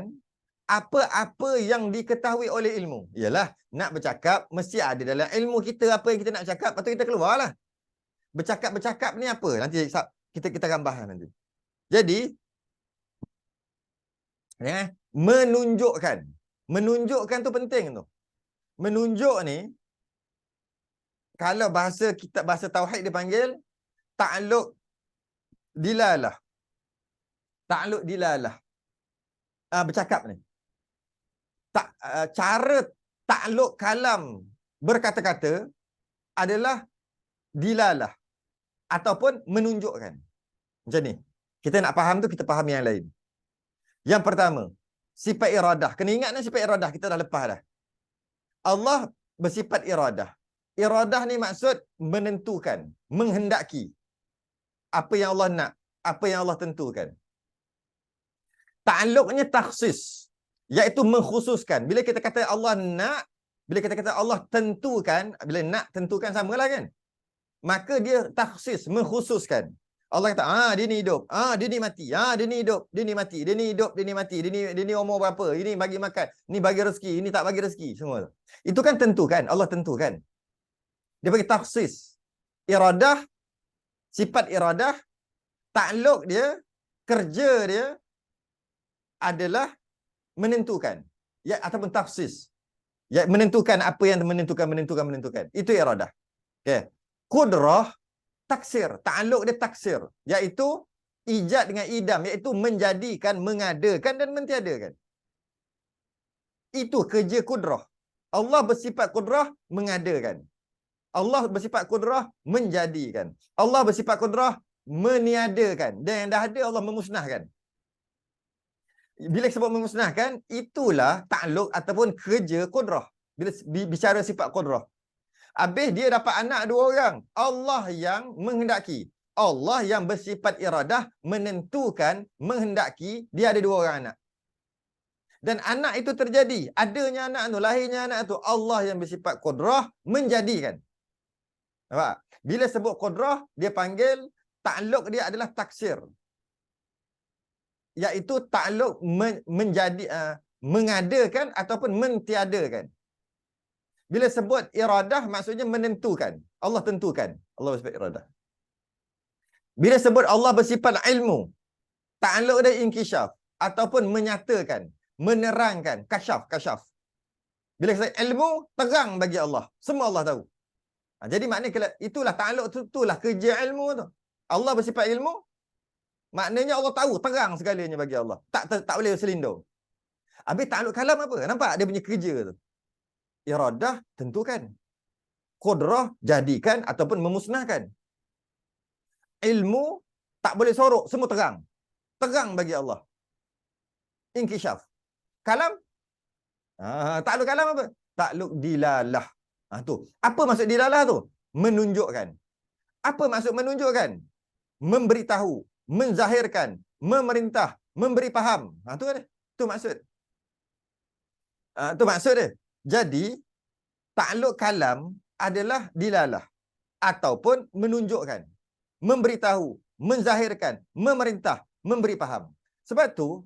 apa-apa yang diketahui oleh ilmu. Ialah nak bercakap mesti ada dalam ilmu kita apa yang kita nak cakap, lepas tu kita keluarlah. Bercakap ni apa? Nanti kita akan bahas nanti. Jadi menunjukkan tu penting tu. Menunjuk ni kalau bahasa tauhid dia panggil ta'alluq dilalah. Ta'alluq dilalah. Bercakap ni. Cara ta'alluq kalam berkata-kata adalah dilalah ataupun menunjukkan. Macam ni. Kita nak faham tu, kita faham yang lain. Yang pertama, sifat iradah. Kena ingat ni sifat iradah, kita dah lepas dah. Allah bersifat iradah. Iradah ni maksud menentukan, menghendaki apa yang Allah nak, apa yang Allah tentukan. Ta'alluqnya takhsis, iaitu mengkhususkan. Bila kita kata Allah nak, bila kita kata Allah tentukan, bila nak tentukan samalah kan? Maka dia takhsis, mengkhususkan. Allah kata, dia ni hidup, dia ni mati, dia ni hidup, dia ni mati, dia ni hidup, dia ni mati, dia ni umur berapa, ini bagi makan, ni bagi rezeki, ini tak bagi rezeki, semua. Itu kan tentukan, Allah tentukan. Dia bagi takhsis. Iradah, sifat iradah, takluk dia, kerja dia adalah menentukan, ya, ataupun takhsis. Ya, menentukan apa yang menentukan. Itu iradah. Okey. Qudrah, taksir, takluk dia taksir, iaitu ijad dengan idam, iaitu menjadikan, mengadakan dan mentiadakan. Itu kerja kudrah. Allah bersifat kudrah mengadakan. Allah bersifat kudrah menjadikan. Allah bersifat kudrah meniadakan. Dan yang dah ada Allah memusnahkan. Bila sebut memusnahkan, itulah takluk ataupun kerja kudrah. Bila bicara sifat kudrah. Habis dia dapat anak 2 orang. Allah yang menghendaki. Allah yang bersifat iradah menentukan, menghendaki dia ada 2 orang anak. Dan anak itu terjadi. Adanya anak itu, lahirnya anak itu, Allah yang bersifat qudrah menjadikan. Nampak? Bila sebut qudrah, dia panggil takluk dia adalah taksir. Iaitu takluk menjadi mengadakan ataupun mentiadakan. Bila sebut iradah maksudnya menentukan. Allah tentukan. Allah bersifat iradah. Bila sebut Allah bersifat ilmu, takluk dia inkishaf ataupun menyatakan, menerangkan, kasyaf. Bila kata ilmu, terang bagi Allah. Semua Allah tahu. Jadi maknanya itulah takluk, itulah kerja ilmu tu. Allah bersifat ilmu, maknanya Allah tahu, terang segalanya bagi Allah. Tak boleh selindung. Habis takluk kalam apa? Nampak dia punya kerja tu. Iradah, tentukan. Qudrah, jadikan ataupun memusnahkan. Ilmu, tak boleh sorok, semua terang. Terang bagi Allah. Inkishaf. Kalam? Takluk kalam apa? Takluk dilalah. Tu. Apa maksud dilalah tu? Menunjukkan. Apa maksud menunjukkan? Memberitahu, menzahirkan, memerintah, memberi faham. Tu ada. Tu maksud. Tu maksud dia. Jadi, takluk kalam adalah dilalah ataupun menunjukkan, memberitahu, menzahirkan, memerintah, memberi faham. Sebab tu,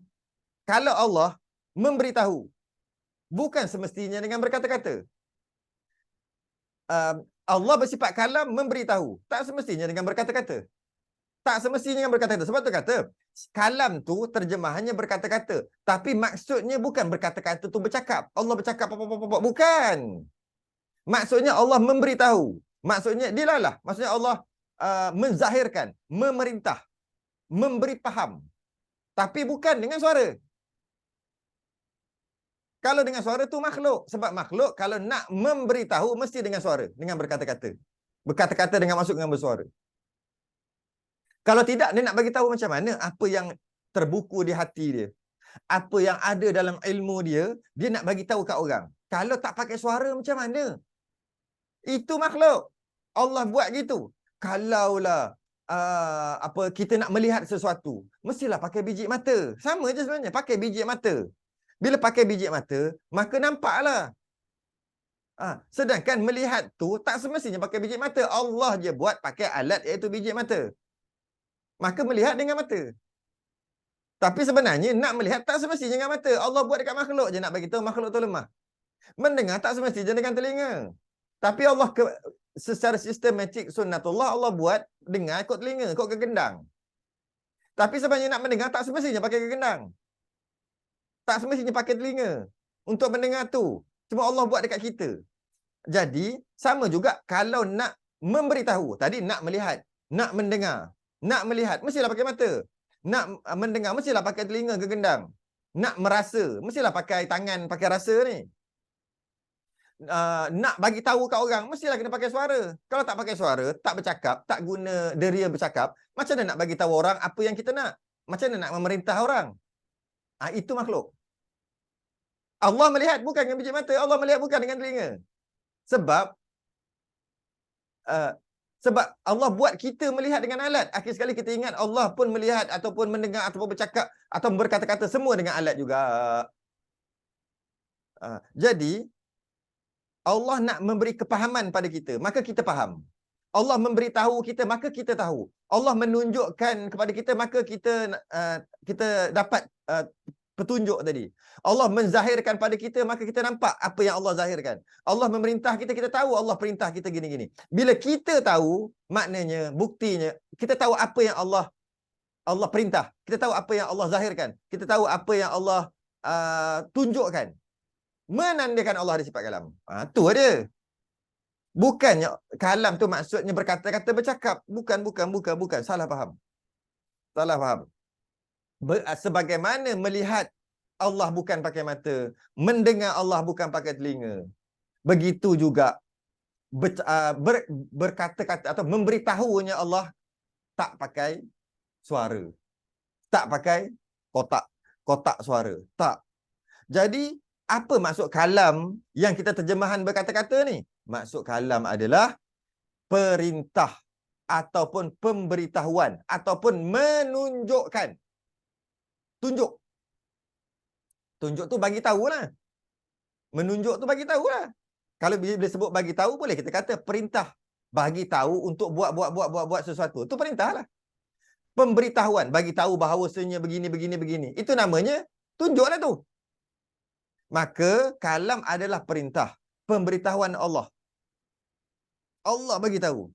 kalau Allah memberitahu, bukan semestinya dengan berkata-kata. Allah bersifat kalam memberitahu, tak semestinya dengan berkata-kata. Tak semestinya dengan berkata-kata. Sebab tu kata, kalam tu terjemahannya berkata-kata. Tapi maksudnya bukan berkata-kata tu bercakap. Allah bercakap, bukan. Maksudnya Allah memberitahu. Maksudnya dilalah. Maksudnya Allah menzahirkan, memerintah, memberi faham. Tapi bukan dengan suara. Kalau dengan suara tu makhluk. Sebab makhluk kalau nak memberitahu mesti dengan suara. Dengan berkata-kata. Berkata-kata dengan masuk dengan bersuara. Kalau tidak, dia nak bagi tahu macam mana apa yang terbuku di hati dia. Apa yang ada dalam ilmu dia, dia nak bagi tahu kat orang. Kalau tak pakai suara macam mana? Itu makhluk. Allah buat gitu. Kalaulah kita nak melihat sesuatu, mestilah pakai biji mata. Sama je sebenarnya, pakai biji mata. Bila pakai biji mata, maka nampaklah. Sedangkan melihat tu tak semestinya pakai biji mata. Allah je buat pakai alat iaitu biji mata. Maka melihat dengan mata. Tapi sebenarnya nak melihat tak semestinya dengan mata. Allah buat dekat makhluk je nak bagi tahu makhluk tu lemah. Mendengar tak semestinya dengan telinga. Tapi Allah secara sistematik sunnatullah Allah buat dengar ikut telinga, ikut kegendang. Tapi sebenarnya nak mendengar tak semestinya pakai kegendang. Tak semestinya pakai telinga untuk mendengar tu. Cuma Allah buat dekat kita. Jadi sama juga kalau nak memberitahu. Tadi nak melihat, nak mendengar. Nak melihat, mestilah pakai mata. Nak mendengar, mestilah pakai telinga kegendang. Nak merasa, mestilah pakai tangan, pakai rasa ni. Nak bagi tahu kat orang, mestilah kena pakai suara. Kalau tak pakai suara, tak bercakap, tak guna deria bercakap, macam mana nak bagi tahu orang apa yang kita nak? Macam mana nak memerintah orang? Itu makhluk. Allah melihat bukan dengan biji mata, Allah melihat bukan dengan telinga. Sebab Allah buat kita melihat dengan alat. Akhir sekali kita ingat Allah pun melihat ataupun mendengar ataupun bercakap atau berkata-kata semua dengan alat juga. Jadi Allah nak memberi kepahaman pada kita, maka kita faham. Allah memberitahu kita, maka kita tahu. Allah menunjukkan kepada kita, maka kita dapat petunjuk tadi. Allah menzahirkan pada kita, maka kita nampak apa yang Allah zahirkan. Allah memerintah kita, kita tahu Allah perintah kita gini-gini. Bila kita tahu, maknanya, buktinya, kita tahu apa yang Allah perintah. Kita tahu apa yang Allah zahirkan. Kita tahu apa yang Allah tunjukkan. Menandakan Allah ada sifat kalam. Tu ada. Bukannya kalam tu maksudnya berkata-kata, bercakap. Bukan. Salah faham. Sebagaimana melihat Allah bukan pakai mata, mendengar Allah bukan pakai telinga. Begitu juga berkata-kata atau memberitahunya Allah tak pakai suara. Tak pakai kotak suara. Tak. Jadi, apa maksud kalam yang kita terjemahan berkata-kata ni? Maksud kalam adalah perintah ataupun pemberitahuan ataupun menunjukkan. Tunjuk tu bagi tahulah. Menunjuk tu bagi tahulah. Kalau bila sebut bagi tahu, boleh kita kata perintah. Bagi tahu untuk buat sesuatu. Itu perintahlah. Pemberitahuan, bagi tahu bahawasanya begini. Itu namanya tunjuklah tu. Maka kalam adalah perintah, pemberitahuan Allah. Allah bagi tahu.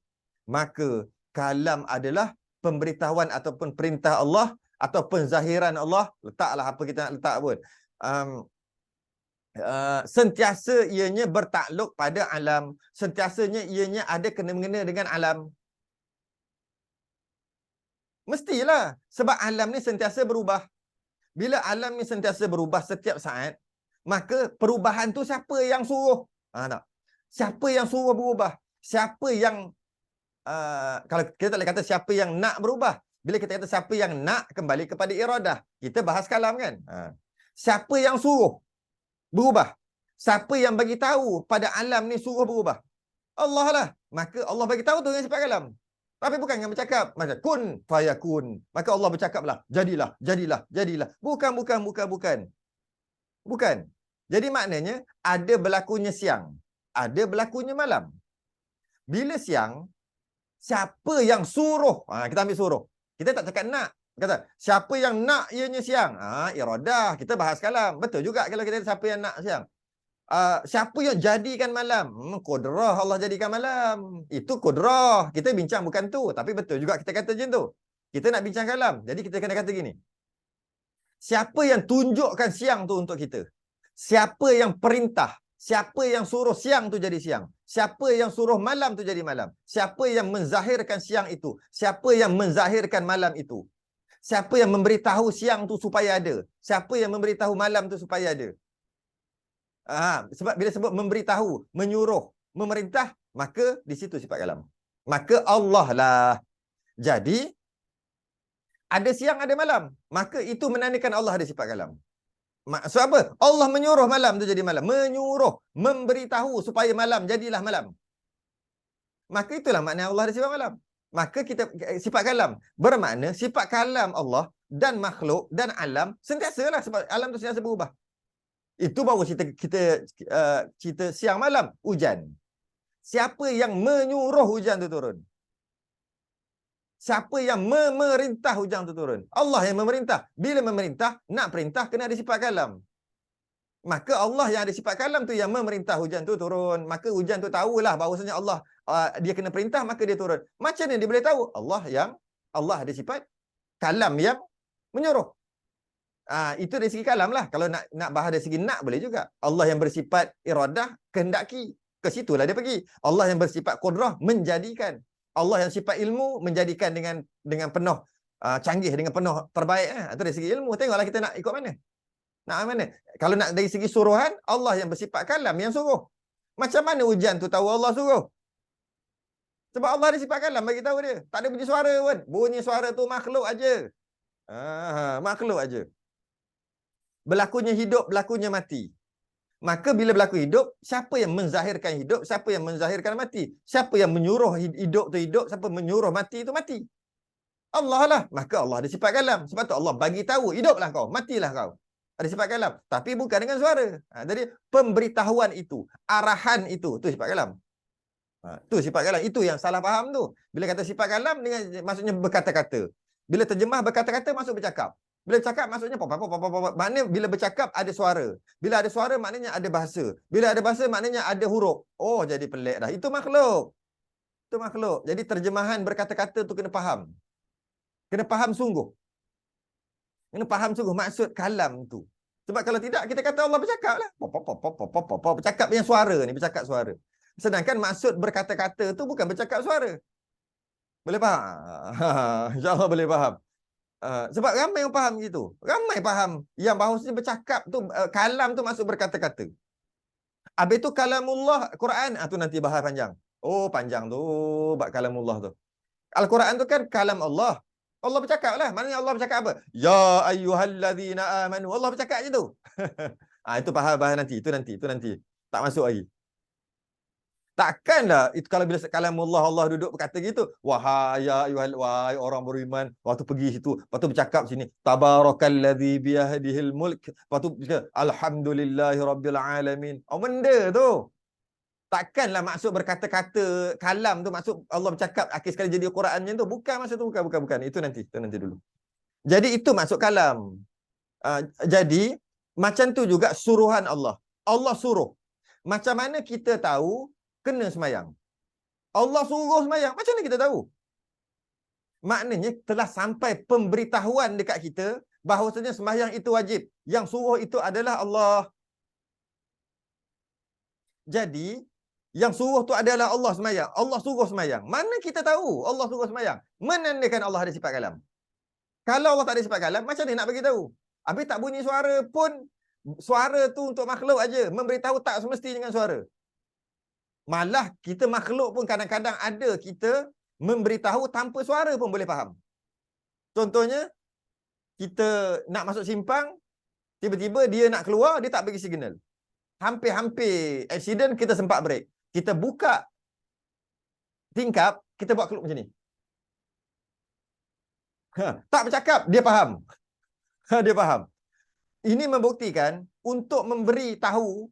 Maka kalam adalah pemberitahuan ataupun perintah Allah atau penzahiran Allah. Letaklah apa kita nak letak pun. Sentiasa ianya bertakluk pada alam. Sentiasanya ianya ada kena-mengena dengan alam. Mestilah. Sebab alam ni sentiasa berubah. Bila alam ni sentiasa berubah setiap saat, maka perubahan tu siapa yang suruh? Siapa yang suruh berubah? Siapa yang kalau kita tak boleh kata siapa yang nak berubah. Bila kita kata siapa yang nak, kembali kepada iradah. Kita bahas kalam kan? Siapa yang suruh berubah? Siapa yang bagi tahu pada alam ni suruh berubah? Allah lah. Maka Allah bagi tahu tu dengan sifat kalam. Tapi bukan dengan bercakap. Macam kun fayakun. Maka Allah bercakaplah. Jadilah. Bukan. Jadi maknanya ada berlakunya siang. Ada berlakunya malam. Bila siang, siapa yang suruh? Kita ambil suruh. Kita tak cakap nak. Kata, siapa yang nak ianya siang? Iradah. Kita bahas kalam. Betul juga kalau kita kata siapa yang nak siang. Siapa yang jadikan malam? Kudrah Allah jadikan malam. Itu kudrah. Kita bincang bukan tu. Tapi betul juga kita kata macam tu. Kita nak bincang kalam. Jadi kita kena kata gini. Siapa yang tunjukkan siang tu untuk kita? Siapa yang perintah? Siapa yang suruh siang tu jadi siang? Siapa yang suruh malam tu jadi malam? Siapa yang menzahirkan siang itu? Siapa yang menzahirkan malam itu? Siapa yang memberitahu siang tu supaya ada? Siapa yang memberitahu malam tu supaya ada? Sebab bila sebut memberitahu, menyuruh, memerintah, maka di situ sifat kalam. Maka Allah lah. Jadi, ada siang, ada malam. Maka itu menandakan Allah ada sifat kalam. Maksud apa? Allah menyuruh malam tu jadi malam. Menyuruh, memberitahu supaya malam jadilah malam. Maka itulah makna Allah ada sifat malam. Maka kita sifat kalam bermakna sifat kalam Allah dan makhluk dan alam sentiasalah, sebab alam tu sentiasa berubah. Itu baru cerita siang malam, hujan. Siapa yang menyuruh hujan tu turun? Siapa yang memerintah hujan tu turun? Allah yang memerintah. Bila memerintah, nak perintah kena ada sifat kalam. Maka Allah yang ada sifat kalam tu yang memerintah hujan tu turun. Maka hujan tu tahulah bahawasanya Allah dia kena perintah, maka dia turun. Macam mana dia boleh tahu? Allah ada sifat kalam yang menyuruh. Itu dari segi kalam lah. Kalau nak bahas dari segi nak boleh juga. Allah yang bersifat iradah, kehendaki. Ke situlah dia pergi. Allah yang bersifat qudrah, menjadikan. Allah yang sifat ilmu, menjadikan dengan penuh canggih, dengan penuh terbaik. Itu dari segi ilmu. Tengoklah kita nak ikut mana. Nak mana? Kalau nak dari segi suruhan, Allah yang bersifat kalam yang suruh. Macam mana hujan tu tahu Allah suruh? Sebab Allah ada sifat kalam bagi tahu dia. Tak ada bunyi suara pun. Bunyi suara tu makhluk aja. Makhluk aja. Berlakunya hidup, berlakunya mati. Maka bila berlaku hidup, siapa yang menzahirkan hidup, siapa yang menzahirkan mati? Siapa yang menyuruh hidup tu hidup, siapa menyuruh mati tu mati? Allah lah. Maka Allah ada sifat kalam. Sebab tu Allah bagi tahu, hiduplah kau, matilah kau. Ada sifat kalam. Tapi bukan dengan suara. Jadi pemberitahuan itu, arahan itu, tu sifat kalam. Tu sifat kalam. Itu yang salah faham tu. Bila kata sifat kalam dengan maksudnya berkata-kata. Bila terjemah berkata-kata masuk bercakap. Bila bercakap maksudnya maknanya bila bercakap ada suara. Bila ada suara maknanya ada bahasa. Bila ada bahasa maknanya ada huruf. Oh, jadi pelik dah. Itu makhluk. Itu makhluk. Jadi terjemahan berkata-kata tu kena faham. Kena faham sungguh. Kena faham sungguh maksud kalam tu. Sebab kalau tidak kita kata Allah bercakap lah. Bercakap yang suara ni, bercakap suara. Sedangkan maksud berkata-kata tu bukan bercakap suara. Boleh faham? InsyaAllah boleh faham. Sebab ramai yang faham gitu. Ramai faham yang bahawasanya bercakap tu, kalam tu maksud berkata-kata. Habis tu kalamullah, Quran, tu nanti bahas panjang. Oh, panjang tu, bab kalamullah tu. Al-Quran tu kan kalam Allah. Allah bercakap lah. Maknanya Allah bercakap apa? Ya ayyuhallazina amanu. Allah bercakap je tu. Itu bahas nanti. Itu nanti. Tak masuk lagi. Takkanlah itu kalau bila kalamullah Allah duduk berkata gitu, wahai wahai orang beriman, waktu pergi situ, lepas tu bercakap sini, tabarakalladzi biyadihil mulk, lepas tu alhamdulillahirabbil alamin. Benda tu. Takkanlah maksud berkata-kata kalam tu maksud Allah bercakap akhir sekali jadi Quran macam tu. Bukan maksud tu, bukan. Itu nanti dulu. Jadi itu maksud kalam. Jadi macam tu juga suruhan Allah. Allah suruh. Macam mana kita tahu kena semayang? Allah suruh semayang. Macam mana kita tahu? Maknanya telah sampai pemberitahuan dekat kita bahawasanya semayang itu wajib. Yang suruh itu adalah Allah. Jadi yang suruh tu adalah Allah semayang. Allah suruh semayang. Mana kita tahu Allah suruh semayang? Menandakan Allah ada sifat kalam. Kalau Allah tak ada sifat kalam, macam mana nak bagi tahu? Habis tak bunyi suara pun, suara tu untuk makhluk aja. Memberitahu tak semesti dengan suara. Malah kita makhluk pun kadang-kadang ada kita memberitahu tanpa suara pun boleh faham. Contohnya, kita nak masuk simpang, tiba-tiba dia nak keluar, dia tak bagi signal. Hampir-hampir accident, kita sempat break. Kita buka tingkap, kita buat keluk macam ni. Tak bercakap, dia faham. Dia faham. Ini membuktikan untuk memberitahu,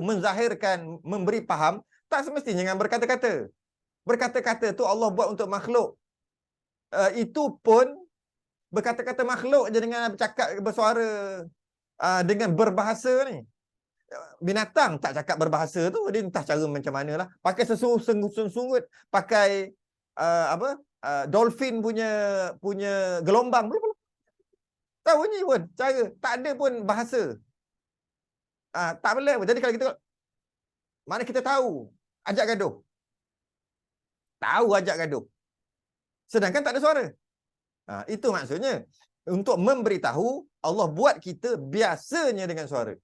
menzahirkan, memberi faham, tak semestinya dengan berkata-kata. Berkata-kata tu Allah buat untuk makhluk. Itu pun berkata-kata makhluk je dengan bercakap, bersuara, dengan berbahasa ni. Binatang tak cakap berbahasa tu, dia entah cara macam mana lah. Pakai sunggut, pakai dolphin punya gelombang. Tahu ni pun cara, tak ada pun bahasa. Tak boleh pun. Jadi kalau kita, mana kita tahu ajak gaduh. Tahu ajak gaduh. Sedangkan tak ada suara. Itu maksudnya untuk memberitahu Allah buat kita biasanya dengan suara.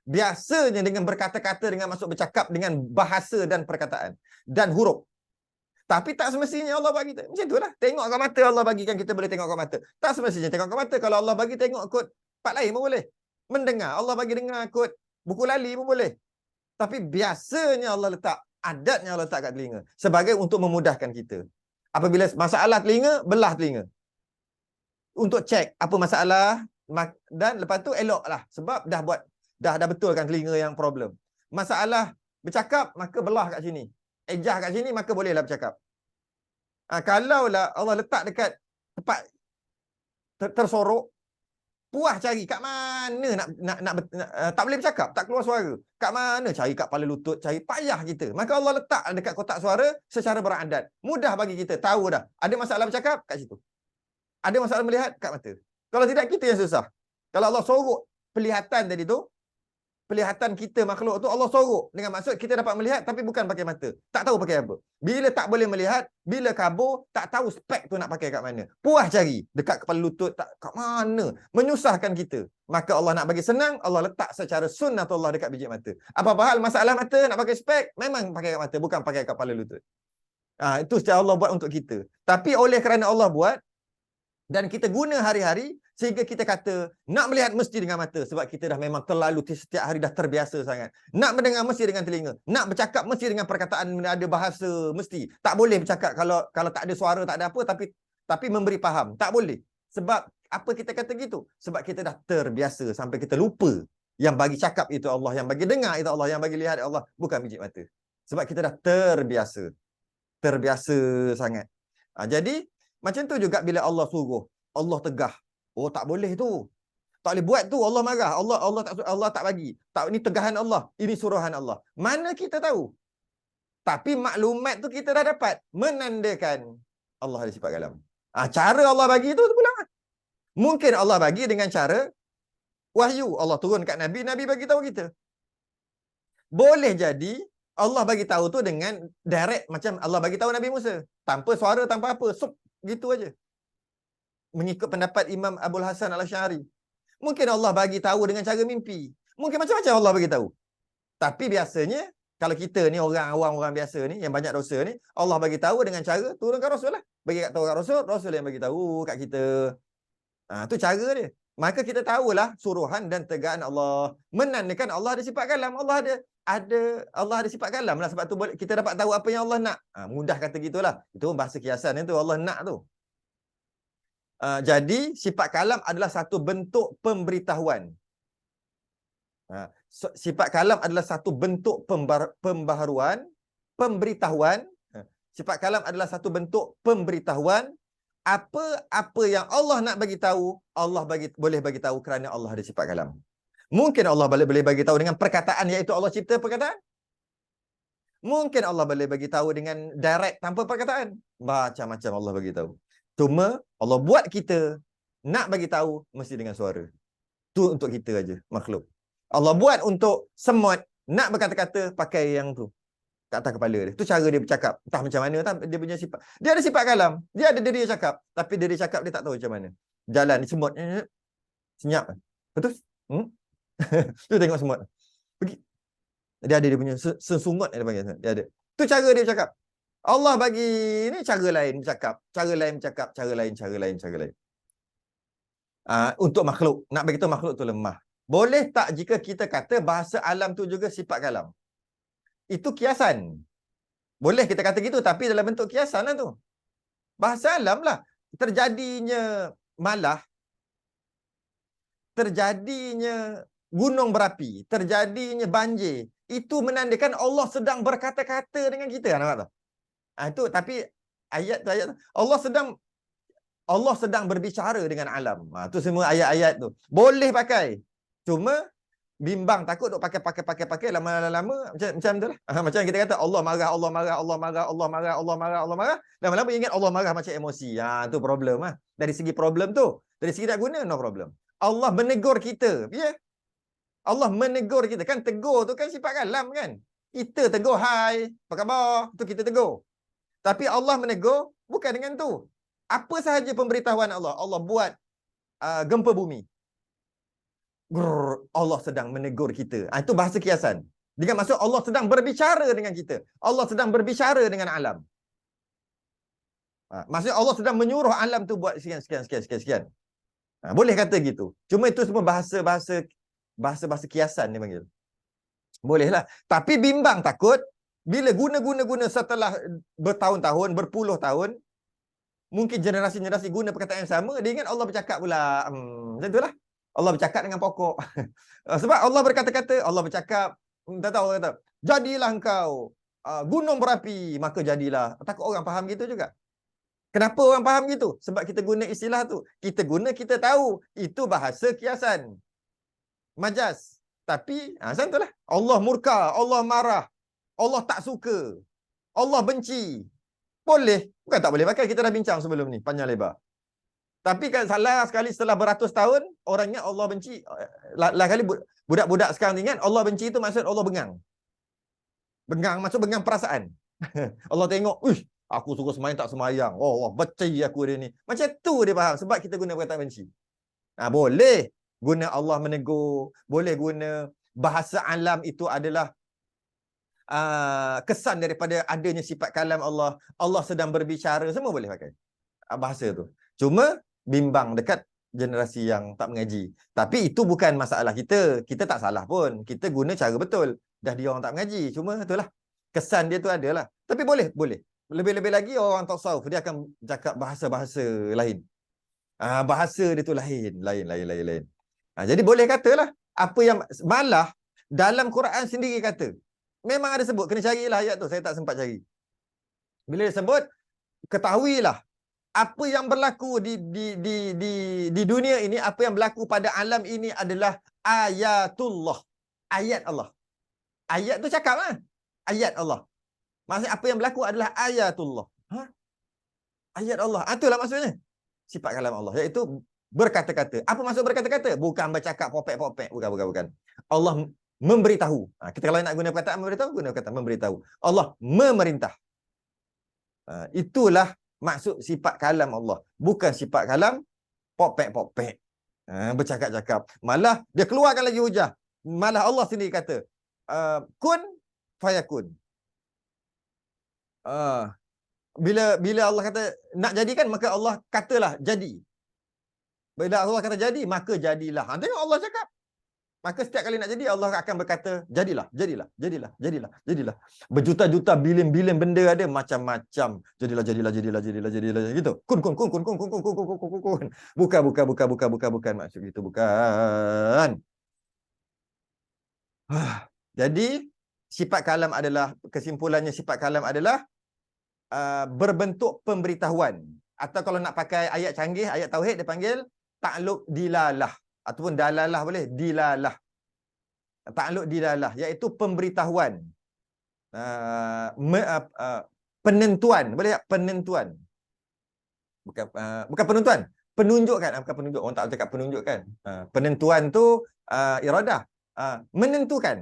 Biasanya dengan berkata-kata, dengan maksud bercakap, dengan bahasa dan perkataan dan huruf. Tapi tak semestinya Allah bagi kita. Macam itulah. Tengok kat mata Allah bagikan kita boleh tengok kat mata. Tak semestinya tengok kat mata. Kalau Allah bagi tengok kot part lain pun boleh. Mendengar. Allah bagi dengar kot buku lali pun boleh. Tapi biasanya Allah letak, adatnya Allah letak kat telinga. Sebagai untuk memudahkan kita. Apabila masalah telinga, belah telinga. Untuk cek apa masalah. Dan lepas tu eloklah. Sebab dah betulkan telinga yang problem. Masalah bercakap, maka belah kat sini. Ejah kat sini, maka bolehlah bercakap. Kalaulah Allah letak dekat tempat tersorok, puas cari kat mana nak tak boleh bercakap, tak keluar suara. Kat mana cari, kat kepala lutut, cari, payah kita. Maka Allah letak dekat kotak suara secara beradat. Mudah bagi kita tahu dah. Ada masalah bercakap kat situ. Ada masalah melihat kat mata. Kalau tidak, kita yang susah. Kalau Allah sorok pelihatan tadi tu, pelihatan kita makhluk tu Allah sorok dengan maksud kita dapat melihat tapi bukan pakai mata. Tak tahu pakai apa. Bila tak boleh melihat, bila kabur, tak tahu spek tu nak pakai kat mana. Puas cari dekat kepala lutut, tak kat mana. Menyusahkan kita. Maka Allah nak bagi senang, Allah letak secara sunnatullah dekat biji mata. Apa-apa hal masalah mata nak pakai spek, memang pakai kat mata, bukan pakai kat kepala lutut. Itu secara Allah buat untuk kita. Tapi oleh kerana Allah buat dan kita guna hari-hari, sehingga kita kata nak melihat mesti dengan mata sebab kita dah memang terlalu setiap hari dah terbiasa sangat. Nak mendengar mesti dengan telinga. Nak bercakap mesti dengan perkataan ada bahasa mesti. Tak boleh bercakap kalau tak ada suara, tak ada apa, tapi memberi faham. Tak boleh. Sebab apa kita kata gitu? Sebab kita dah terbiasa sampai kita lupa yang bagi cakap itu Allah, yang bagi dengar itu Allah, yang bagi lihat Allah, bukan biji mata. Sebab kita dah terbiasa. Terbiasa sangat. Jadi, macam tu juga bila Allah suruh. Allah tegah. Oh, tak boleh tu. Tak boleh buat tu, Allah marah. Allah tak bagi. Tak, ini tegahan Allah. Ini suruhan Allah. Mana kita tahu? Tapi maklumat tu kita dah dapat. Menandakan Allah ada sifat kalam. Cara Allah bagi tu pula. Mungkin Allah bagi dengan cara wahyu. Allah turun kat Nabi, Nabi bagi tahu kita. Boleh jadi Allah bagi tahu tu dengan direct, macam Allah bagi tahu Nabi Musa. Tanpa suara, tanpa apa. Sup, gitu aja. Mengikut pendapat Imam Abul Hasan Al-Asy'ari. Mungkin Allah bagi tahu dengan cara mimpi. Mungkin macam-macam Allah bagi tahu. Tapi biasanya, kalau kita ni orang awam, orang biasa ni, yang banyak dosa ni, Allah bagi tahu dengan cara turunkan Rasul lah. Bagi tahu kat Rasul, Rasul yang bagi tahu kat kita. Tu cara dia. Maka kita tahulah suruhan dan tegaan Allah. Menandakan Allah ada sifat kalam. Allah ada sifat kalam lah. Sebab tu kita dapat tahu apa yang Allah nak. Mudah kata gitulah. Itu bahasa kiasan itu Allah nak tu. Jadi sifat kalam adalah satu bentuk pemberitahuan. Sifat kalam adalah satu bentuk pembaharuan, pemberitahuan. Sifat kalam adalah satu bentuk pemberitahuan. Apa yang Allah nak bagi tahu, Allah boleh bagi tahu kerana Allah ada sifat kalam. Mungkin Allah boleh bagi tahu dengan perkataan, iaitu Allah cipta perkataan. Mungkin Allah boleh bagi tahu dengan direct tanpa perkataan. Macam-macam Allah bagi tahu. Cuma Allah buat kita nak bagi tahu mesti dengan suara. Tu untuk kita aja, makhluk. Allah buat untuk semut nak berkata-kata pakai yang tu kat atas kepala dia. Tu cara dia bercakap. Entah macam mana dia punya sifat. Dia ada sifat kalam. Dia ada diri dia cakap. Tapi diri cakap dia tak tahu macam mana. Jalan ni semut. Senyap. Betul? Tu tengok semut. Pergi. Dia ada dia punya sesungut dia panggil. Dia ada. Tu cara dia cakap. Allah bagi ni cara lain bercakap. Cara lain bercakap. Cara lain. Untuk makhluk. Nak bagi tahu makhluk tu lemah. Boleh tak jika kita kata bahasa alam tu juga sifat kalam? Itu kiasan. Boleh kita kata gitu, tapi dalam bentuk kiasan lah tu. Bahasa alam lah. Terjadinya malah, terjadinya gunung berapi, terjadinya banjir, itu menandakan Allah sedang berkata-kata dengan kita. Nampak tak? Itu, tapi ayat tu, Allah sedang berbicara dengan alam. Tu semua ayat-ayat tu. Boleh pakai. Cuma bimbang, takut duk pakai lama-lama macam tu lah. Macam kita kata Allah marah. Lama-lama ingat Allah marah macam emosi. Tu problem lah. Dari segi problem tu, dari segi tak guna, no problem. Allah menegur kita. Ya? Allah menegur kita. Kan tegur tu kan sifat kalam kan. Kita tegur, hai, apa khabar? Tu kita tegur. Tapi Allah menegur bukan dengan tu. Apa sahaja pemberitahuan Allah. Allah buat gempa bumi. Allah sedang menegur kita. Itu bahasa kiasan. Dengan maksud Allah sedang berbicara dengan kita. Allah sedang berbicara dengan alam. Maksudnya Allah sedang menyuruh alam tu buat sekian. Boleh kata gitu. Cuma itu semua bahasa kiasan dia panggil. Bolehlah. Tapi bimbang takut bila guna setelah bertahun-tahun, berpuluh tahun, mungkin generasi-generasi guna perkataan yang sama, dia ingat Allah bercakap pula. Macam itulah. Allah bercakap dengan pokok. Sebab Allah berkata-kata, Allah bercakap, tak tahu kata, jadilah engkau gunung berapi, maka jadilah. Takut orang faham gitu juga. Kenapa orang faham gitu? Sebab kita guna istilah tu. Kita tahu itu bahasa kiasan. Majaz. Tapi macam itulah. Allah murka, Allah marah, Allah tak suka, Allah benci. Boleh. Bukan tak boleh pakai. Kita dah bincang sebelum ni, panjang lebar. Tapi kan salah sekali setelah beratus tahun, orangnya Allah benci. Lain kali budak-budak sekarang ingat Allah benci itu maksud Allah bengang. Bengang maksud bengang perasaan. Allah tengok, aku suruh semayang tak semayang. Oh, Allah benci aku dia ni. Macam tu dia faham. Sebab kita guna perkataan benci. Boleh guna Allah menegur. Boleh guna bahasa alam itu adalah kesan daripada adanya sifat kalam Allah. Allah sedang berbicara. Semua boleh pakai bahasa tu. Cuma bimbang dekat generasi yang tak mengaji. Tapi itu bukan masalah kita. Kita tak salah pun. Kita guna cara betul. Dah dia orang tak mengaji. Cuma itulah. Kesan dia tu adalah. Tapi boleh. Lebih-lebih lagi orang tasawuf dia akan cakap bahasa-bahasa lain. Bahasa dia tu lain. Jadi boleh katalah apa yang malah dalam Quran sendiri kata Memang ada sebut. Kena carilah ayat tu. Saya tak sempat cari. Bila dia sebut, ketahuilah apa yang berlaku di dunia ini, apa yang berlaku pada alam ini adalah ayatullah. Ayat Allah. Ayat tu cakap lah. Ayat Allah. Maksudnya apa yang berlaku adalah ayatullah. Ha? Ayat Allah. Itulah maksudnya. Sifat kalam Allah. Iaitu berkata-kata. Apa maksud berkata-kata? Bukan bercakap popek-popek. Bukan. Allah memberitahu. Kita kalau nak guna perkataan memberitahu, guna kata memberitahu. Allah memerintah. Itulah maksud sifat kalam Allah. Bukan sifat kalam popek-popek. Bercakap-cakap. Malah dia keluarkan lagi hujah. Malah Allah sendiri kata, kun fayakun. Bila Allah kata nak jadikan, maka Allah katalah jadi. Bila Allah kata jadi, maka jadilah. Tengok Allah cakap. Maka setiap kali nak jadi, Allah akan berkata, jadilah. Berjuta-juta, bilion-bilion benda ada, macam-macam. Jadilah. Gitu. Kun. Bukan. Maksud itu bukan. Jadi, sifat kalam adalah, kesimpulannya sifat kalam adalah berbentuk pemberitahuan. Atau kalau nak pakai ayat canggih, ayat tauhid, dia panggil ta'alluq dilalah. Ataupun dalalah boleh, dilalah. Ta'alluq dilalah, iaitu pemberitahuan. Penentuan, boleh tak? Penentuan. Bukan penentuan, penunjukkan. Bukan penunjuk, orang tak cakap penunjukkan. Penentuan tu iradah. Menentukan.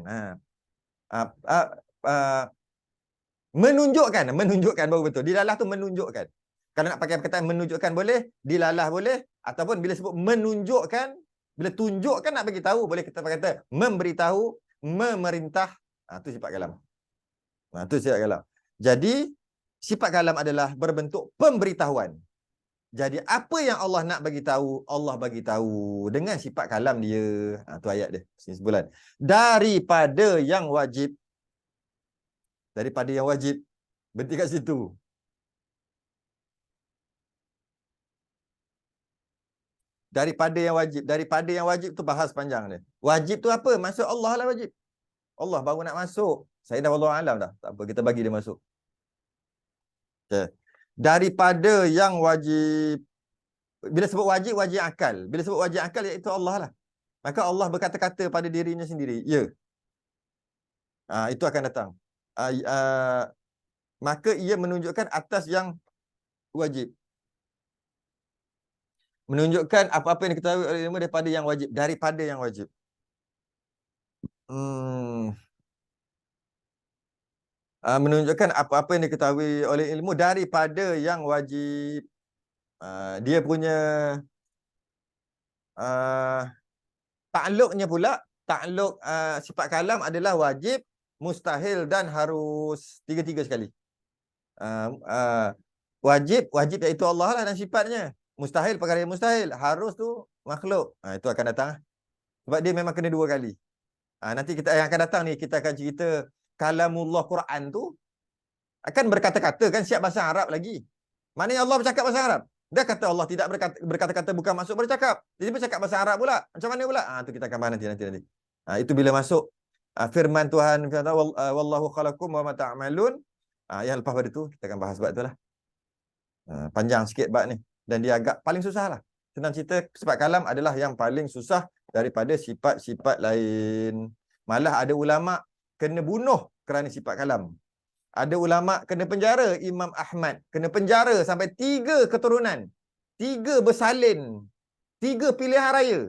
Menunjukkan baru betul. Dilalah tu menunjukkan. Kalau nak pakai perkataan menunjukkan boleh, dilalah boleh, ataupun bila sebut menunjukkan, bila tunjukkan nak bagi tahu, boleh kita kata memberitahu, memerintah. Itu sifat kalam. Itu sifat kalam. Jadi sifat kalam adalah berbentuk pemberitahuan. Jadi apa yang Allah nak bagi tahu, Allah bagi tahu dengan sifat kalam dia. Itu ayat dia. Sebulan. Daripada yang wajib. Berhenti kat situ. Daripada yang wajib tu bahas panjang dia. Wajib tu apa? Maksud Allah lah wajib. Allah baru nak masuk. Saya dah wallahu alam dah. Tak apa, kita bagi dia masuk. Okay. Daripada yang wajib. Bila sebut wajib, wajib akal. Bila sebut wajib akal, iaitu Allah lah. Maka Allah berkata-kata pada dirinya sendiri. Ya. Itu akan datang. Maka ia menunjukkan atas yang wajib. Menunjukkan apa-apa yang diketahui oleh ilmu daripada yang wajib. Daripada yang wajib. Menunjukkan apa-apa yang diketahui oleh ilmu daripada yang wajib. Dia punya takluknya pula, takluk sifat kalam adalah wajib, mustahil dan harus. Tiga-tiga sekali. Wajib iaitu Allah lah dan sifatnya. Mustahil perkara yang mustahil. Harus tu makhluk. Itu akan datang. Sebab dia memang kena dua kali. Nanti kita yang akan datang ni, kita akan cerita kalamullah Quran tu akan berkata-kata kan, siap bahasa Arab lagi. Maknanya Allah bercakap bahasa Arab. Dia kata Allah tidak berkata-kata bukan maksud bercakap. Jadi bercakap bahasa Arab pula. Macam mana pula? Itu kita akan bahas nanti. Itu bila masuk firman Tuhan, wallahu khalaqakum wa ma ta'malun. Yang lepas pada tu kita akan bahas bab itulah. Panjang sikit bab ni dan dia agak paling susah lah. Senang cerita, sifat kalam adalah yang paling susah daripada sifat-sifat lain. Malah ada ulama kena bunuh kerana sifat kalam. Ada ulama kena penjara. Imam Ahmad kena penjara sampai 3 keturunan. 3 bersalin. 3 pilihan raya.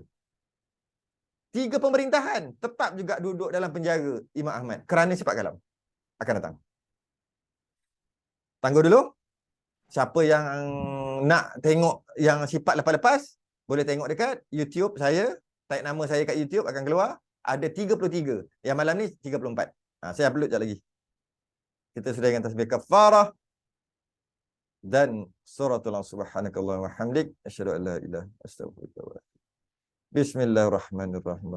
3 pemerintahan. Tetap juga duduk dalam penjara Imam Ahmad kerana sifat kalam. Akan datang. Tangguh dulu. Siapa yang nak tengok yang sifat lepas-lepas, boleh tengok dekat YouTube saya. Type nama saya kat YouTube, akan keluar. Ada 33. Yang malam ni 34. Saya upload sekejap lagi. Kita sudah dengan tasbih kafarah dan suratul subhanakallah wa hamdik asyhadu an la ilaha illa anta astaghfiruka wa atubu ilaik. Bismillahirrahmanirrahim.